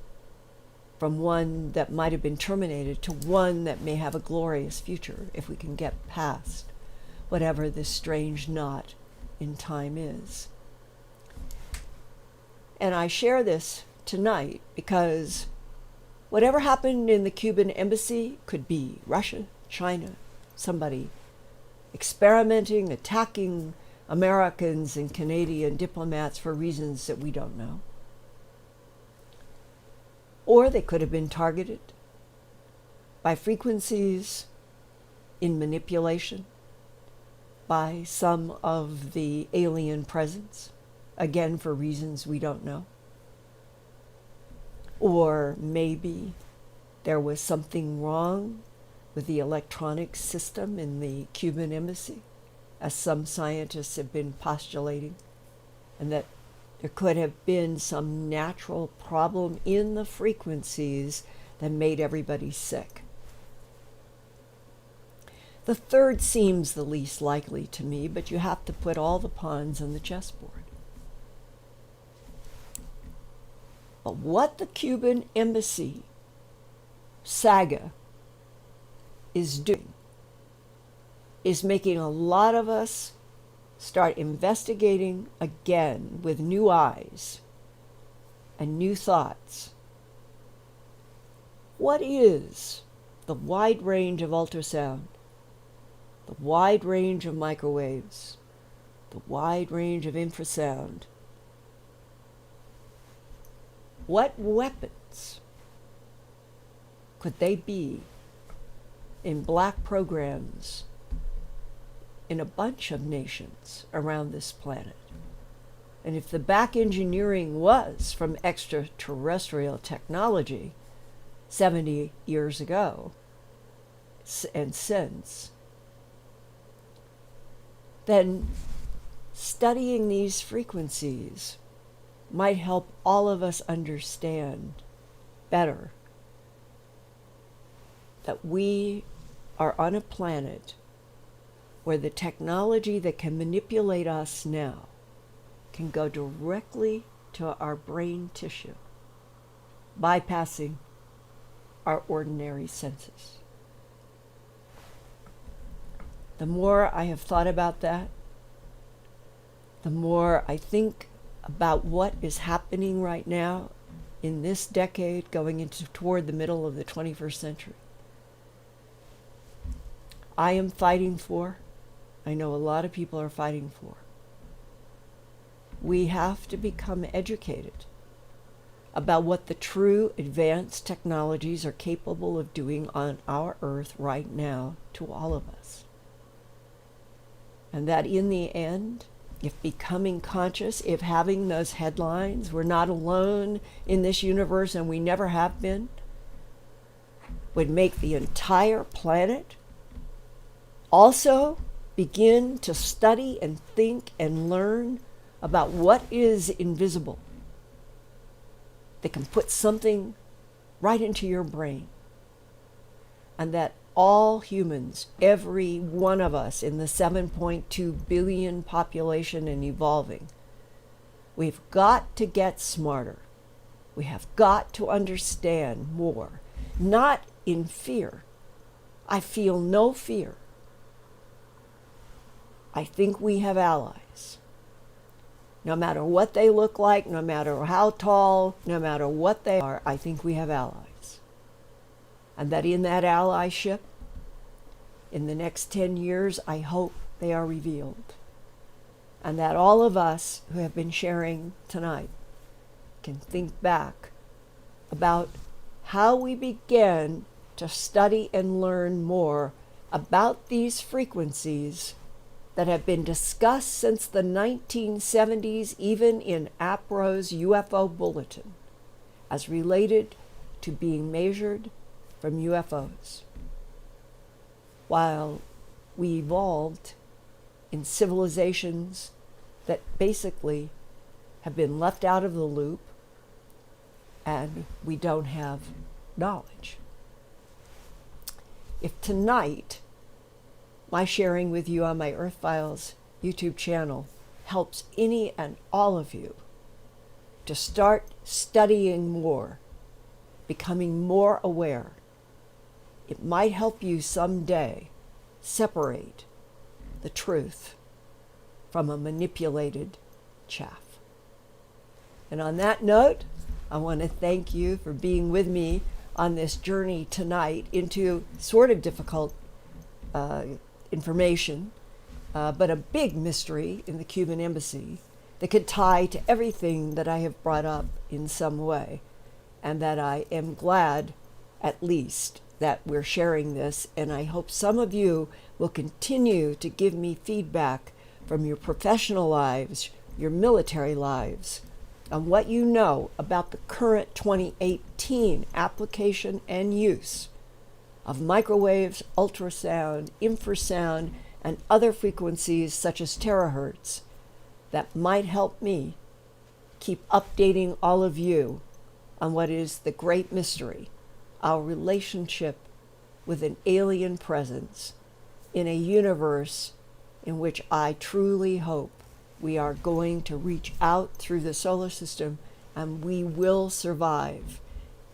from one that might have been terminated to one that may have a glorious future if we can get past whatever this strange knot in time is. And I share this tonight because whatever happened in the Cuban Embassy could be Russia, China, somebody experimenting, attacking Americans and Canadian diplomats for reasons that we don't know. Or they could have been targeted by frequencies in manipulation by some of the alien presence, again for reasons we don't know. Or maybe there was something wrong with the electronic system in the Cuban Embassy, as some scientists have been postulating, and that there could have been some natural problem in the frequencies that made everybody sick. The third seems the least likely to me, but you have to put all the pawns on the chessboard. But what the Cuban Embassy saga is doing is making a lot of us start investigating again with new eyes and new thoughts. What is the wide range of ultrasound, the wide range of microwaves, the wide range of infrasound? What weapons could they be in black programs in a bunch of nations around this planet? And if the back engineering was from extraterrestrial technology 70 years ago and since, then studying these frequencies might help all of us understand better that we are on a planet where the technology that can manipulate us now can go directly to our brain tissue, bypassing our ordinary senses. The more I have thought about that, the more I think about what is happening right now in this decade going into toward the middle of the 21st century. I am fighting for, I know a lot of people are fighting for, we have to become educated about what the true advanced technologies are capable of doing on our Earth right now to all of us. And that in the end, if becoming conscious, if having those headlines, we're not alone in this universe and we never have been, would make the entire planet also begin to study and think and learn about what is invisible. They can put something right into your brain. And that all humans, every one of us in the 7.2 billion population and evolving, we've got to get smarter. We have got to understand more, not in fear. I feel no fear. I think we have allies. No matter what they look like, no matter how tall, no matter what they are, I think we have allies. And that in that allyship, in the next 10 years, I hope they are revealed. And that all of us who have been sharing tonight can think back about how we began to study and learn more about these frequencies that have been discussed since the 1970s, even in APRO's UFO bulletin, as related to being measured from UFOs. While we evolved in civilizations that basically have been left out of the loop and we don't have knowledge. If tonight my sharing with you on my Earthfiles YouTube channel helps any and all of you to start studying more, becoming more aware, it might help you someday separate the truth from a manipulated chaff. And on that note, I want to thank you for being with me on this journey tonight into sort of difficult information, but a big mystery in the Cuban Embassy that could tie to everything that I have brought up in some way, and that I am glad, at least, that we're sharing this, and I hope some of you will continue to give me feedback from your professional lives, your military lives, on what you know about the current 2018 application and use of microwaves, ultrasound, infrasound, and other frequencies such as terahertz that might help me keep updating all of you on what is the great mystery, our relationship with an alien presence in a universe in which I truly hope we are going to reach out through the solar system and we will survive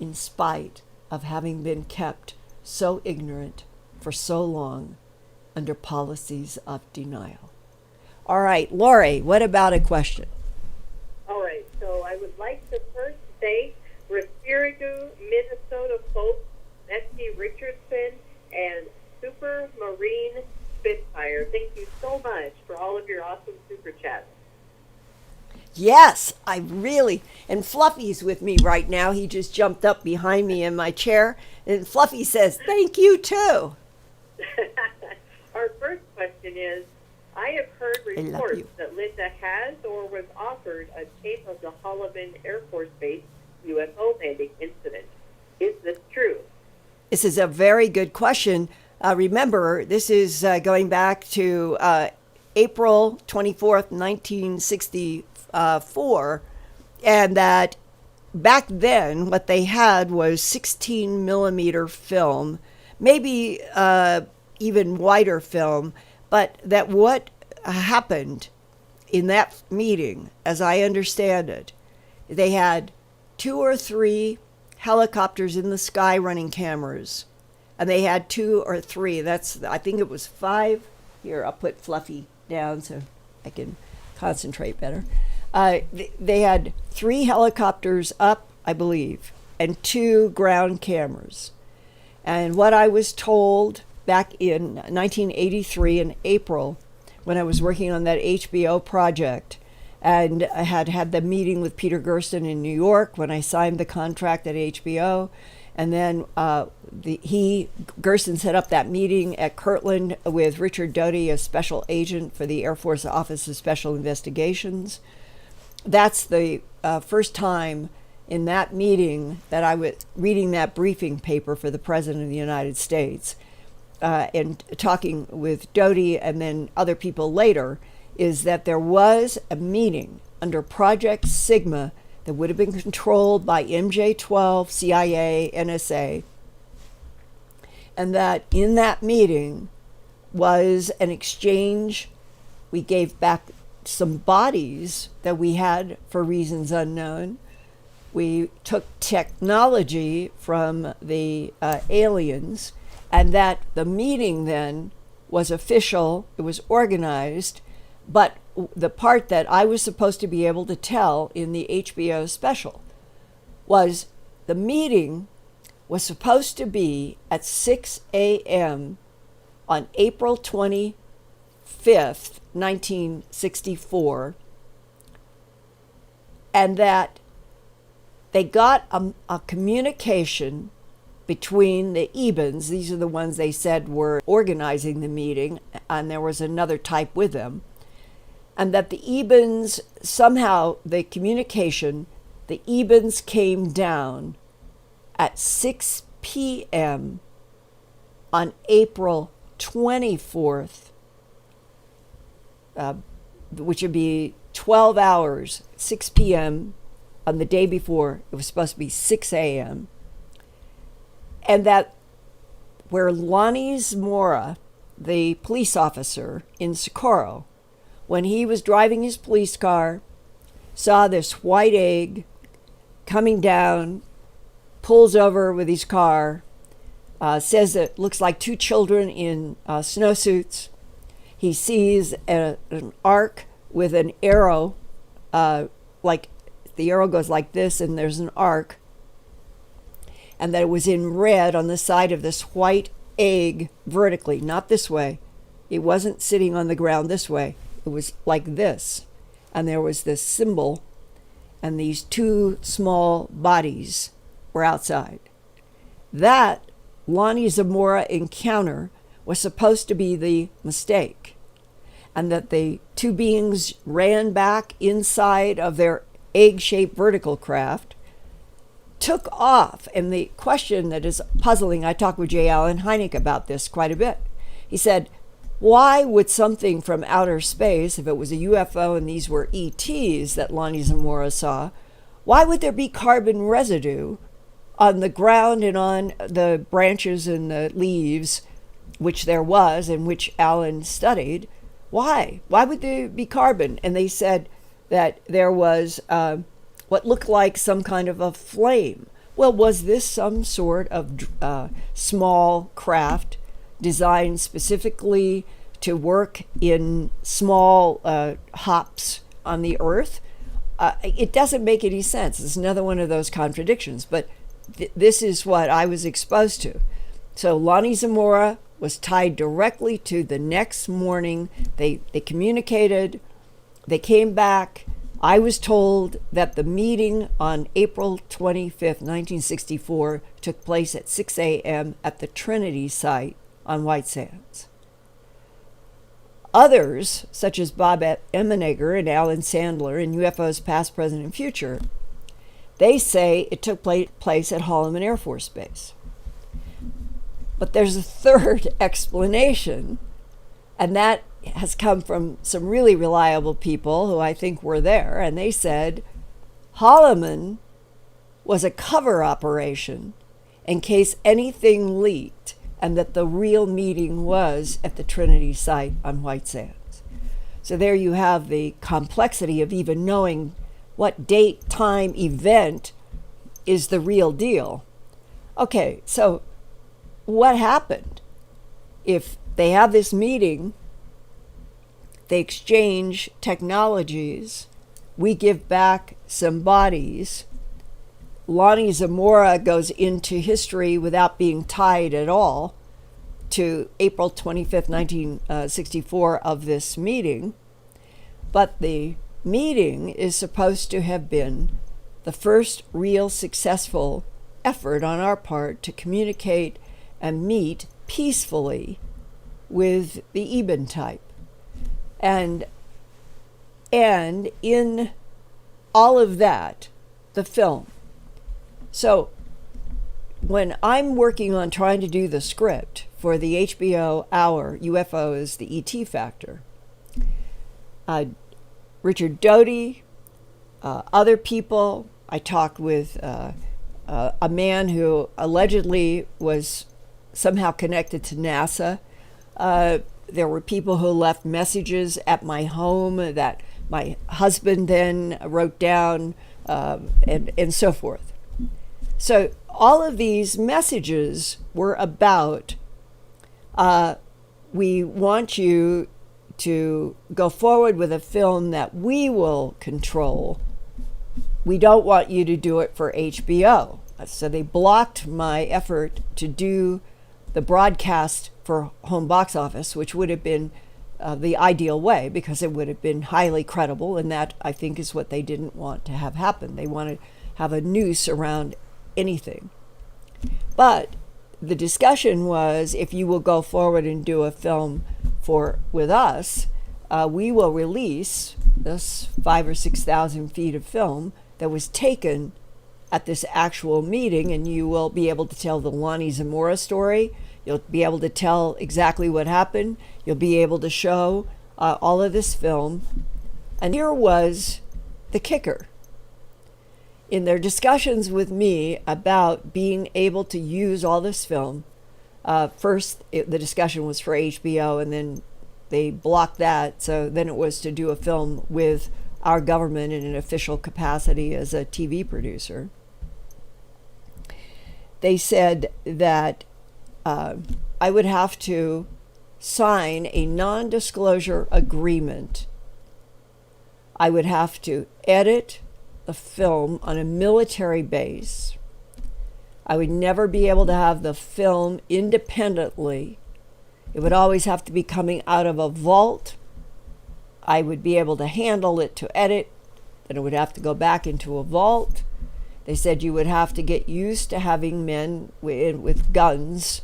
in spite of having been kept so ignorant for so long under policies of denial. All right, Lori, what about a question? All right, so I would like to first thank Respiritu, Minnesota folks, Betsy Richardson, and Super Marine Spitfire. Thank you so much for all of your awesome super chats. Yes, I really, and Fluffy's with me right now. He just jumped up behind me in my chair, and Fluffy says, thank you too. Our first question is, I have heard reports that Linda has or was offered a tape of the Holloman Air Force Base UFO landing incident. Is this true? This is a very good question. Remember, this is going back to April 24th, 1964, and that back then what they had was 16 millimeter film, maybe even wider film, but that what happened in that meeting, as I understand it, they had 2 or 3 helicopters in the sky running cameras, and they had 2 or 3, I think it was 5. Here, I'll put Fluffy down so I can concentrate better. They had 3 helicopters up, I believe, and 2 ground cameras. And what I was told back in 1983 in April, when I was working on that HBO project, and I had had the meeting with Peter Gersten in New York when I signed the contract at HBO. And then Gersten set up that meeting at Kirtland with Richard Doty, a special agent for the Air Force Office of Special Investigations. That's the first time in that meeting that I was reading that briefing paper for the President of the United States and talking with Doty and then other people later, is that there was a meeting under Project Sigma that would have been controlled by MJ-12, CIA, NSA, and that in that meeting was an exchange. We gave back some bodies that we had for reasons unknown. We took technology from the aliens, and that the meeting then was official, it was organized, but the part that I was supposed to be able to tell in the HBO special was the meeting was supposed to be at 6 a.m. on April 25th, 1964, and that they got a communication between the Ebens. These are the ones they said were organizing the meeting, and there was another type with them. And that the Ebens, somehow the communication, the Ebens came down at 6 p.m. on April 24th, which would be 12 hours, 6 p.m. on the day before. It was supposed to be 6 a.m. And that where Lonnie Zamora, the police officer in Socorro, when he was driving his police car, saw this white egg coming down, pulls over with his car, says it looks like two children in snowsuits. He sees an arc with an arrow, like the arrow goes like this, and there's an arc, and that it was in red on the side of this white egg vertically, not this way. It wasn't sitting on the ground this way. It was like this. And there was this symbol, and these two small bodies were outside. That Lonnie Zamora encounter was supposed to be the mistake, and that the two beings ran back inside of their egg-shaped vertical craft, took off. And the question that is puzzling, I talked with J. Allen Hynek about this quite a bit. He said, why would something from outer space, if it was a UFO and these were ETs that Lonnie Zamora saw, why would there be carbon residue on the ground and on the branches and the leaves, which there was and which Allen studied? Why? Why would there be carbon? And they said that there was what looked like some kind of a flame. Well, was this some sort of small craft designed specifically to work in small hops on the Earth? It doesn't make any sense. It's another one of those contradictions, but this is what I was exposed to. So Lonnie Zamora was tied directly to the next morning. They communicated. They came back. I was told that the meeting on April 25th, 1964 took place at 6 a.m. at the Trinity site on White Sands. Others, such as Bob Emenegger and Alan Sandler in UFOs Past, Present, and Future, they say it took place at Holloman Air Force Base. But there's a third explanation, and that has come from some really reliable people who I think were there, and they said Holloman was a cover operation in case anything leaked, and that the real meeting was at the Trinity site on White Sands. So there you have the complexity of even knowing what date, time, event is the real deal. Okay, so what happened? If they have this meeting, they exchange technologies, we give back some bodies, Lonnie Zamora goes into history without being tied at all to April 25th, 1964 of this meeting, but the meeting is supposed to have been the first real successful effort on our part to communicate and meet peacefully with the Eben type. And in all of that, the film. So when I'm working on trying to do the script for the HBO Hour UFOs, the ET Factor, Richard Doty, other people, I talked with a man who allegedly was somehow connected to NASA. There were people who left messages at my home that my husband then wrote down, and so forth. So all of these messages were about, we want you to go forward with a film that we will control. We don't want you to do it for HBO. So they blocked my effort to do the broadcast for home box office, which would have been the ideal way, because it would have been highly credible, and that, I think, is what they didn't want to have happen. They wanted to have a noose around anything. But the discussion was, if you will go forward and do a film with us, we will release this 5,000 or 6,000 feet of film that was taken at this actual meeting, and you will be able to tell the Lonnie Zamora story. You'll be able to tell exactly what happened. You'll be able to show all of this film. And here was the kicker. In their discussions with me about being able to use all this film, first the discussion was for HBO, and then they blocked that. So then it was to do a film with our government in an official capacity as a TV producer. They said that I would have to sign a non-disclosure agreement. I would have to edit the film on a military base. I would never be able to have the film independently. It would always have to be coming out of a vault. I would be able to handle it to edit, then it would have to go back into a vault. They said you would have to get used to having men with guns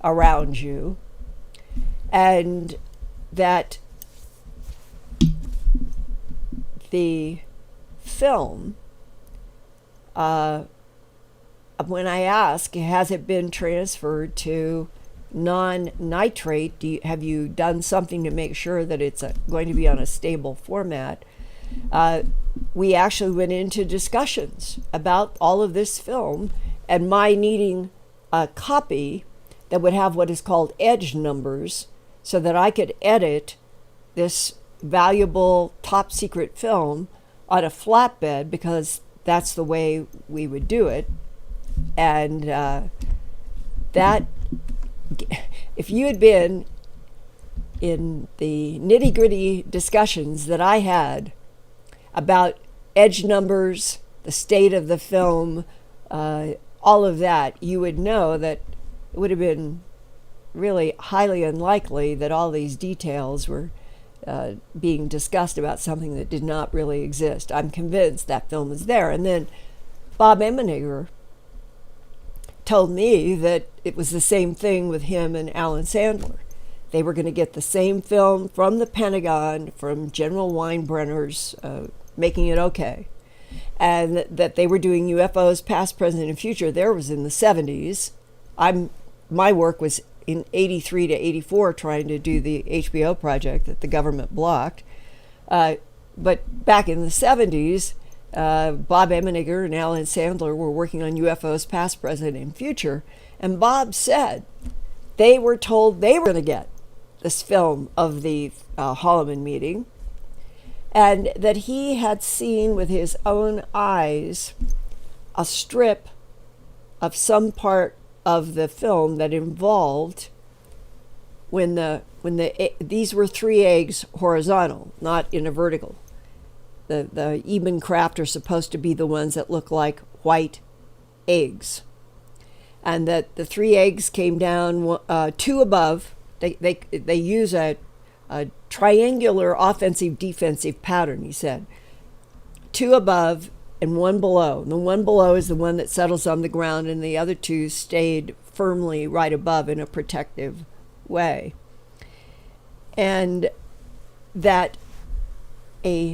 around you, and that the film, when I ask, has it been transferred to non-nitrate? Have you done something to make sure that it's going to be on a stable format? We actually went into discussions about all of this film and my needing a copy that would have what is called edge numbers, so that I could edit this valuable top secret film on a flatbed, because that's the way we would do it. And that, if you had been in the nitty-gritty discussions that I had about edge numbers, the state of the film, all of that, you would know that it would have been really highly unlikely that all these details were being discussed about something that did not really exist. I'm convinced that film is there. And then Bob Emmenegger told me that it was the same thing with him and Alan Sandler. They were going to get the same film from the Pentagon, from General Weinbrenner's Making It Okay, and that they were doing UFOs past, present, and future. There was in the 70s. My work was in 83 to 84 trying to do the HBO project that the government blocked. But back in the 70s, Bob Emmenegger and Alan Sandler were working on UFOs past, present, and future. And Bob said they were told they were going to get this film of the Holloman meeting, and that he had seen with his own eyes a strip of some part of the film that involved when these were 3 eggs horizontal, not in a vertical. The Eben craft are supposed to be the ones that look like white eggs, and that the 3 eggs came down 2 above. They use a a triangular offensive-defensive pattern, he said. 2 above and 1 below. The 1 below is the one that settles on the ground, and the other 2 stayed firmly right above in a protective way. And that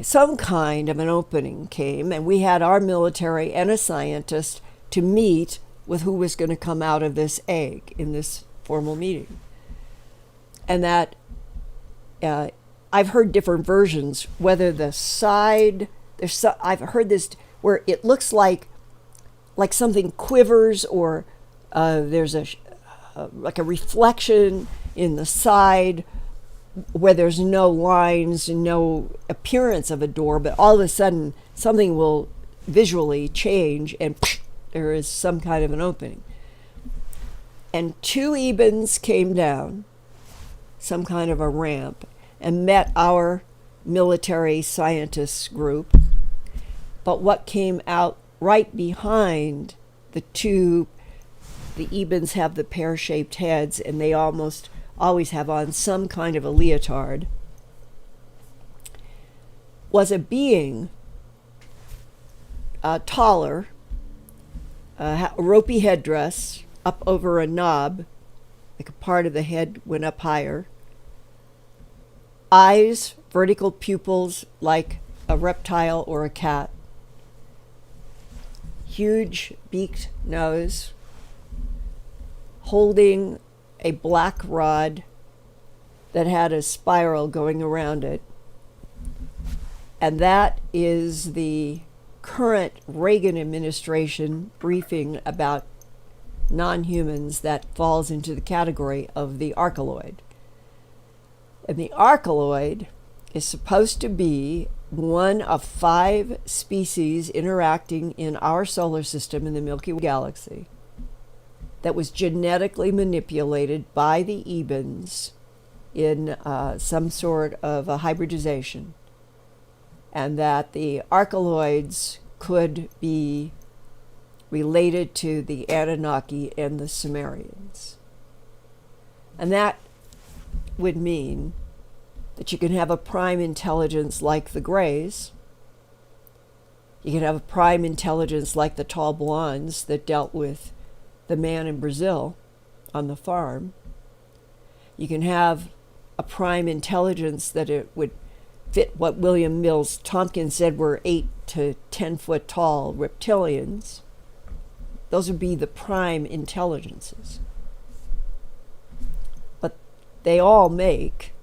some kind of an opening came, and we had our military and a scientist to meet with who was going to come out of this egg in this formal meeting. And that I've heard different versions, whether the side, I've heard this where it looks like something quivers, or there's like a reflection in the side where there's no lines and no appearance of a door, but all of a sudden something will visually change and there is some kind of an opening. And 2 Ebens came down some kind of a ramp and met our military scientists group. But what came out right behind the 2, the Ebens have the pear-shaped heads, and they almost always have on some kind of a leotard, was a being taller, a ropey headdress up over a knob, like a part of the head went up higher, eyes, vertical pupils like a reptile or a cat, huge beaked nose, holding a black rod that had a spiral going around it. And that is the current Reagan administration briefing about non-humans that falls into the category of the archeloid. And the archeloid is supposed to be one of 5 species interacting in our solar system in the Milky Way galaxy that was genetically manipulated by the Ebens in some sort of a hybridization, and that the archeloids could be related to the Anunnaki and the Sumerians. And that would mean that you can have a prime intelligence like the Greys. You can have a prime intelligence like the tall blondes that dealt with the man in Brazil on the farm. You can have a prime intelligence that it would fit what William Mills Tompkins said were 8 to 10 foot tall reptilians. Those would be the prime intelligences. But they all make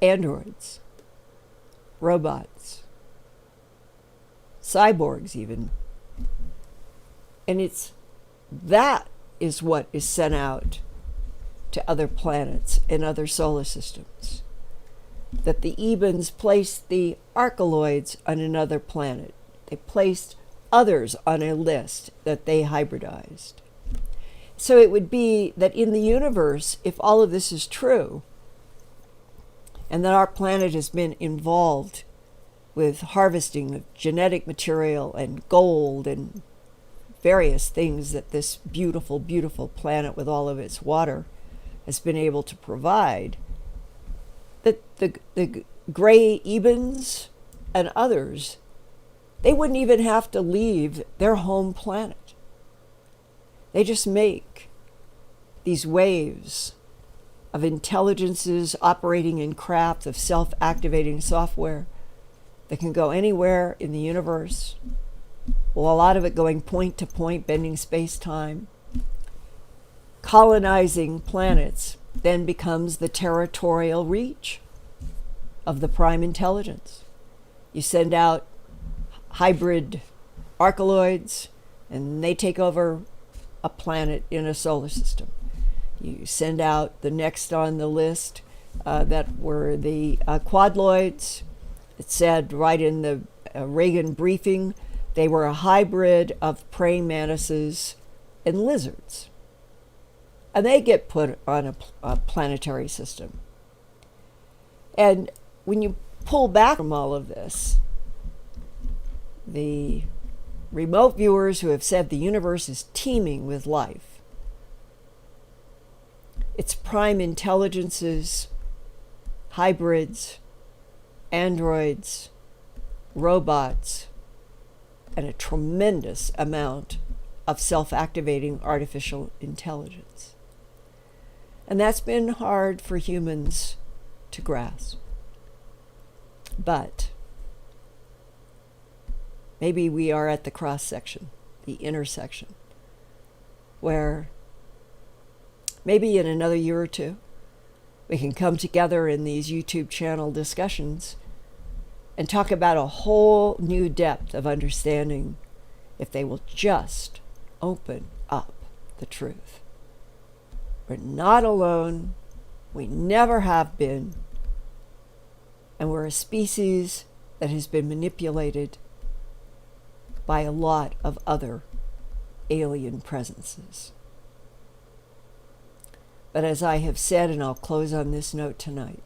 androids, robots, cyborgs even. And that is what is sent out to other planets and other solar systems. That the Ebens placed the archeloids on another planet. They placed others on a list that they hybridized. So it would be that in the universe, if all of this is true, and that our planet has been involved with harvesting of genetic material and gold and various things that this beautiful, beautiful planet with all of its water has been able to provide, that the gray Ebens and others, they wouldn't even have to leave their home planet. They just make these waves of intelligences operating in craft of self-activating software that can go anywhere in the universe. Well, a lot of it going point to point, bending space-time. Colonizing planets then becomes the territorial reach of the prime intelligence. You send out hybrid archeloids, and they take over a planet in a solar system. You send out the next on the list that were the quadloids. It said right in the Reagan briefing, they were a hybrid of praying mantises and lizards. And they get put on a planetary system. And when you pull back from all of this, the remote viewers who have said the universe is teeming with life, its prime intelligences hybrids, androids, robots, and a tremendous amount of self-activating artificial intelligence. And that's been hard for humans to grasp. But maybe we are at the cross section, the intersection, where maybe in another year or two, we can come together in these YouTube channel discussions and talk about a whole new depth of understanding if they will just open up the truth. We're not alone. We never have been. And we're a species that has been manipulated by a lot of other alien presences. But as I have said, and I'll close on this note tonight,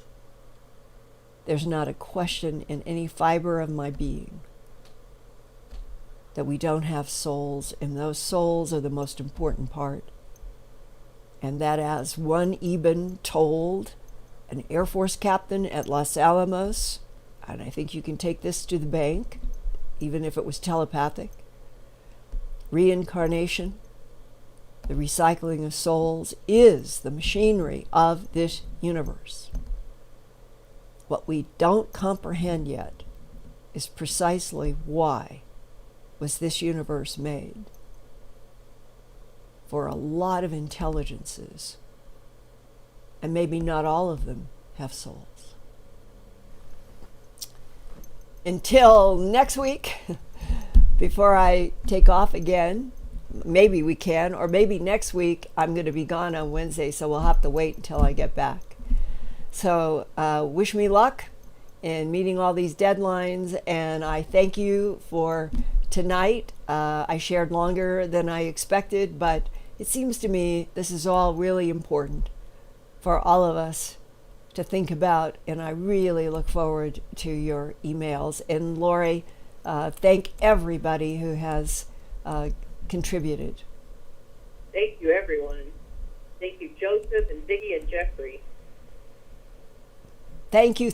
there's not a question in any fiber of my being that we don't have souls, and those souls are the most important part. And that, as one Eben told an Air Force captain at Los Alamos, and I think you can take this to the bank, even if it was telepathic, reincarnation, the recycling of souls, is the machinery of this universe. What we don't comprehend yet is precisely why was this universe made. For a lot of intelligences, and maybe not all of them have souls. Until next week, before I take off again, maybe we can, or maybe next week I'm going to be gone on Wednesday, so we'll have to wait until I get back. So wish me luck in meeting all these deadlines, and I thank you for tonight. I shared longer than I expected, but it seems to me this is all really important for all of us to think about, and I really look forward to your emails. And Lori, thank everybody who has contributed. Thank you, everyone. Thank you, Joseph and Ziggy and Jeffrey. Thank you.